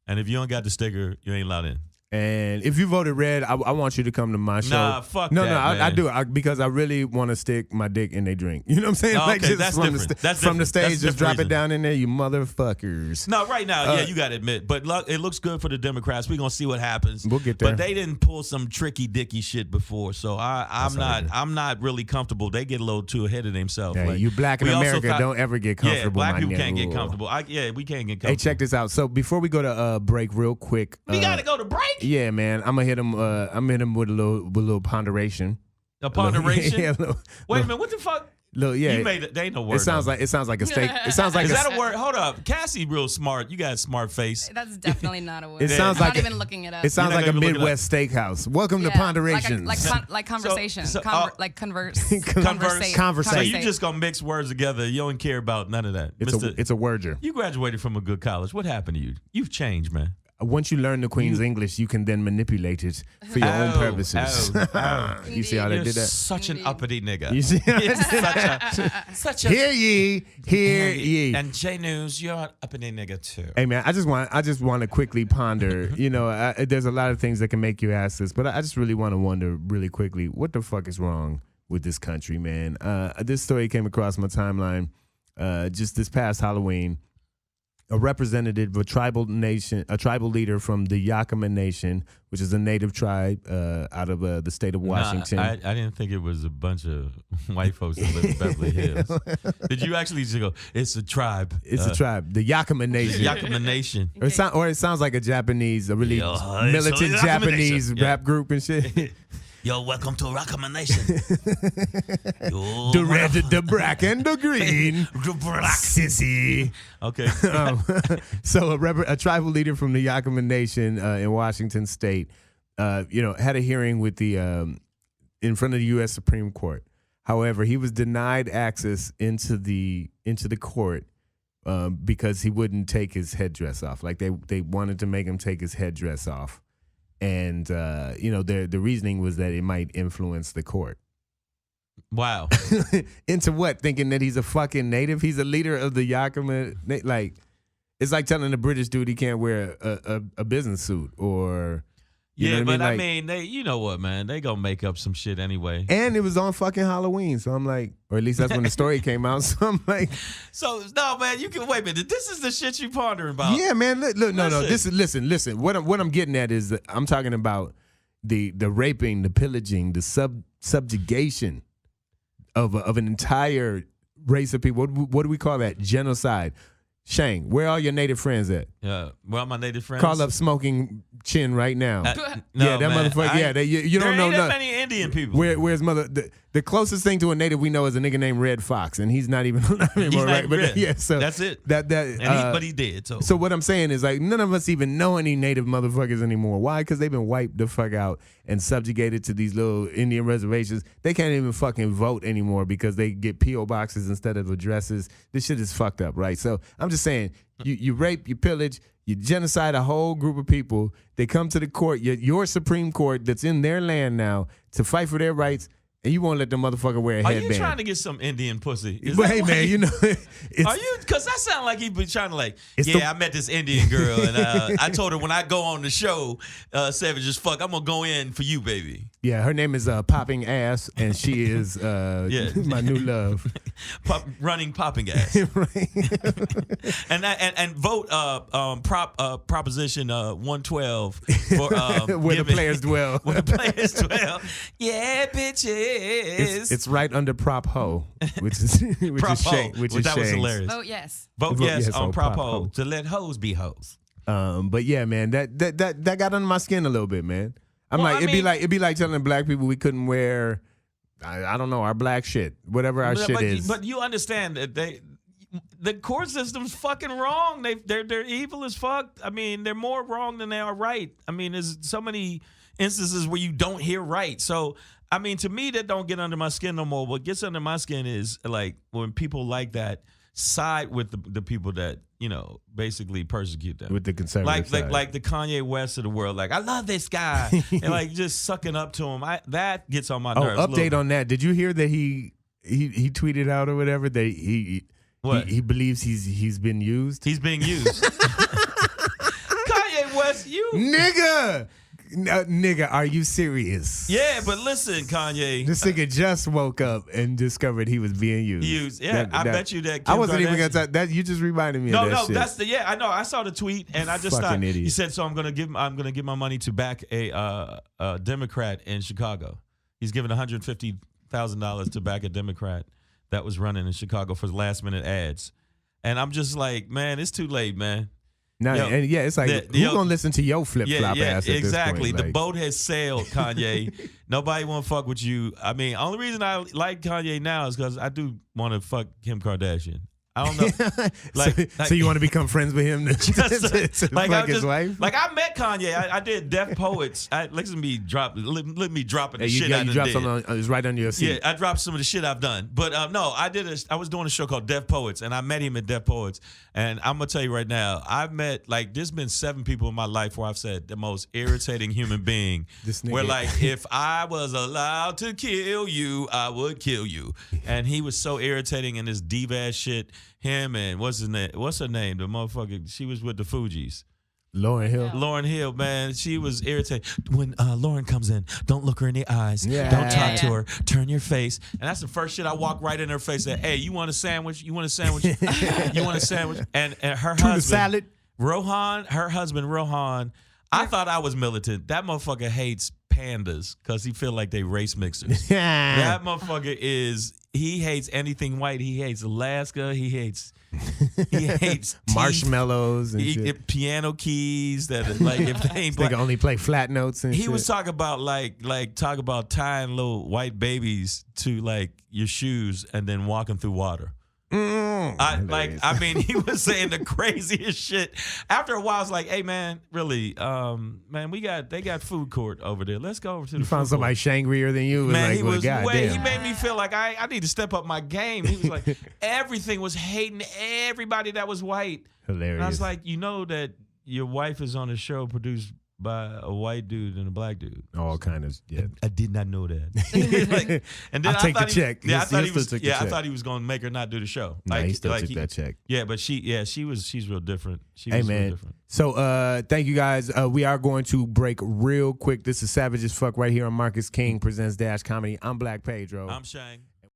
And if you don't got the sticker, you ain't allowed in. And if you voted red, I want you to come to my show. Nah, fuck no, that, No, I do. Because I really want to stick my dick in their drink. You know what I'm saying? Oh, like okay, just that's from different. From the stage, just drop it down in there, you motherfuckers. No, right now, you got to admit. But it looks good for the Democrats. We're going to see what happens. We'll get there. But they didn't pull some tricky dicky shit before. So I'm not really comfortable. They get a little too ahead of themselves. Yeah, like, you black in America don't ever get comfortable. Yeah, black people can't get comfortable. We can't get comfortable. Hey, check this out. So before we go to break real quick. We got to go to break? Yeah, man. I'm going to hit him with a little ponderation. A ponderation? Wait a minute, what the fuck? Look, yeah. You made it. They ain't no word. It sounds like a steak. It sounds like Is that a word? Hold up. Cassie real smart. You got a smart face. That's definitely not a word. It sounds I'm like not even looking it up. It sounds like a Midwest steakhouse. Welcome to Ponderations. Like conversation. Like converse. Conversation. So you just gonna mix words together. You don't care about none of that. It's a worder. You graduated from a good college. What happened to you? You've changed, man. once you learn the Queen's English, you can then manipulate it for your own purposes. You see how they did that? Such an uppity nigga. You see? Such a Hear ye. And J News, you're an uppity nigga too. Hey man, I just want to quickly ponder. You know, there's a lot of things that can make you ask this, but I just really want to wonder really quickly, what the fuck is wrong with this country, man? This story came across my timeline just this past Halloween. A representative of a tribal leader from the Yakima Nation, which is a native tribe out of the state of Washington. I didn't think it was a bunch of white folks that live in Beverly Hills. Did you actually just go, it's a tribe? It's a tribe. The Yakima Nation. The Yakima Nation. Or it sounds like a really militant Japanese rap group and shit. Yo, welcome to Yakima Nation. The red, the black, and the green. The black. Sissy. Okay. So a tribal leader from the Yakima Nation in Washington State, had a hearing with in front of the U.S. Supreme Court. However, he was denied access into the court because he wouldn't take his headdress off. Like they wanted to make him take his headdress off. And, the reasoning was that it might influence the court. Wow. Into what? Thinking that he's a fucking native? He's a leader of the Yakima. Like, it's like telling a British dude he can't wear a business suit or... Yeah, but I mean, they, you know what, man? They gonna make up some shit anyway. And it was on fucking Halloween, so I'm like, or at least that's when the story came out. So I'm like, so no, man, you can wait a minute. This is the shit you pondering about. Yeah, man. Look, no. This is listen. What I'm getting at is that I'm talking about the raping, the pillaging, the subjugation of an entire race of people. What do we call that? Genocide. Shang, where are your native friends at? Yeah, where are my native friends? Call up Smoking Chin right now. No, yeah, that man, motherfucker. You don't know that nothing. many Indian people. Where's mother? The closest thing to a native we know is a nigga named Red Fox, and he's not even alive anymore. He's not right? But red. yeah, so that's it. But he did. So what I'm saying is like none of us even know any native motherfuckers anymore. Why? Because they've been wiped the fuck out and subjugated to these little Indian reservations. They can't even fucking vote anymore because they get P.O. boxes instead of addresses. This shit is fucked up, right? So I'm just saying, you rape, you pillage, you genocide a whole group of people. They come to the court, your Supreme Court that's in their land now to fight for their rights, and you won't let the motherfucker wear a headband. Are you trying to get some Indian pussy? But hey, man, are you? Because that sounds like he be trying to I met this Indian girl, and I told her when I go on the show, Savage as fuck, I'm gonna go in for you, baby. Yeah, her name is Popping Ass, and she is my new love. Running Popping Ass. and vote Proposition 112 for where the players dwell. Where the players dwell. Yeah, bitches. It's right under Prop Ho, which is Shang. That was hilarious. Vote yes. Vote yes on Prop Ho to let hoes be hoes. But yeah, man, that got under my skin a little bit, man. It'd be like telling black people we couldn't wear, I don't know, our black shit, whatever our shit is. But you understand that the court system's fucking wrong. They're evil as fuck. I mean, they're more wrong than they are right. I mean, there's so many instances where you don't hear right. So, I mean, to me, that don't get under my skin no more. What gets under my skin is like when people like that side with the people that, basically persecute them. With the conservative side. Like the Kanye West of the world. Like, I love this guy. And like just sucking up to him. That gets on my nerves. Update on that. Did you hear that he tweeted out or whatever that he believes he's been used? He's being used. Kanye West, you nigga. No, nigga, are you serious? Yeah, but listen, Kanye. This nigga just woke up and discovered he was being used. Yeah, I bet you that. Kim I wasn't Kardashian, even gonna talk. That you just reminded me of that shit. That's I know. I saw the tweet and I just thought idiot. He said, so I'm gonna give my money to back a Democrat in Chicago. He's giving $150,000 to back a Democrat that was running in Chicago for last minute ads. And I'm just like, man, it's too late, man. No, and yeah, it's like who's gonna listen to your flip flop ass? At Exactly. This point? The boat has sailed, Kanye. Nobody want to fuck with you. I mean, only reason I like Kanye now is because I do want to fuck Kim Kardashian. I don't know. So you want to become friends with him to fuck his wife? Like I met Kanye. I did Deaf Poets. Let me drop it. The shit I done dropped something it's right under your seat. Yeah, I dropped some of the shit I've done. But no, I was doing a show called Deaf Poets, and I met him at Deaf Poets. And I'm gonna tell you right now, I've met there's been 7 people in my life where I've said the most irritating human being. This nigga. Where like if I was allowed to kill you, I would kill you. And he was so irritating in this diva ass shit. Him and what's her name? The motherfucker. She was with the Fugees. Lauryn Hill. Lauryn Hill, man. She was irritated. When Lauryn comes in, don't look her in the eyes. Yeah. Don't talk to her. Turn your face. And that's the first shit I walk right in her face. Say, hey, you want a sandwich? You want a sandwich? You want a sandwich? And her husband, salad. Her husband, Rohan, I thought I was militant. That motherfucker hates pandas because he feel like they race mixers. That motherfucker he hates anything white. He hates Alaska. He hates marshmallows and shit. Piano keys that if they ain't black. They can only play flat notes and he was talking about talk about tying little white babies to your shoes and then walking through water. He was saying the craziest shit. After a while, I was like, "Hey, man, really, man, they got food court over there. Let's go over to the." You found somebody shangrier than you. Man, he made me feel like I need to step up my game. He was like, everything was hating everybody that was white. Hilarious. And I was like, you know that your wife is on a show produced by a white dude and a black dude. All kind of, yeah. I did not know that. And then I take the check. I thought he was going to make her not do the show. No, he still took that check. Yeah, but she's real different. Real different. So thank you guys. We are going to break real quick. This is Savage as Fuck right here on Marcus King Presents Dash Comedy. I'm Black Pedro. I'm Shang.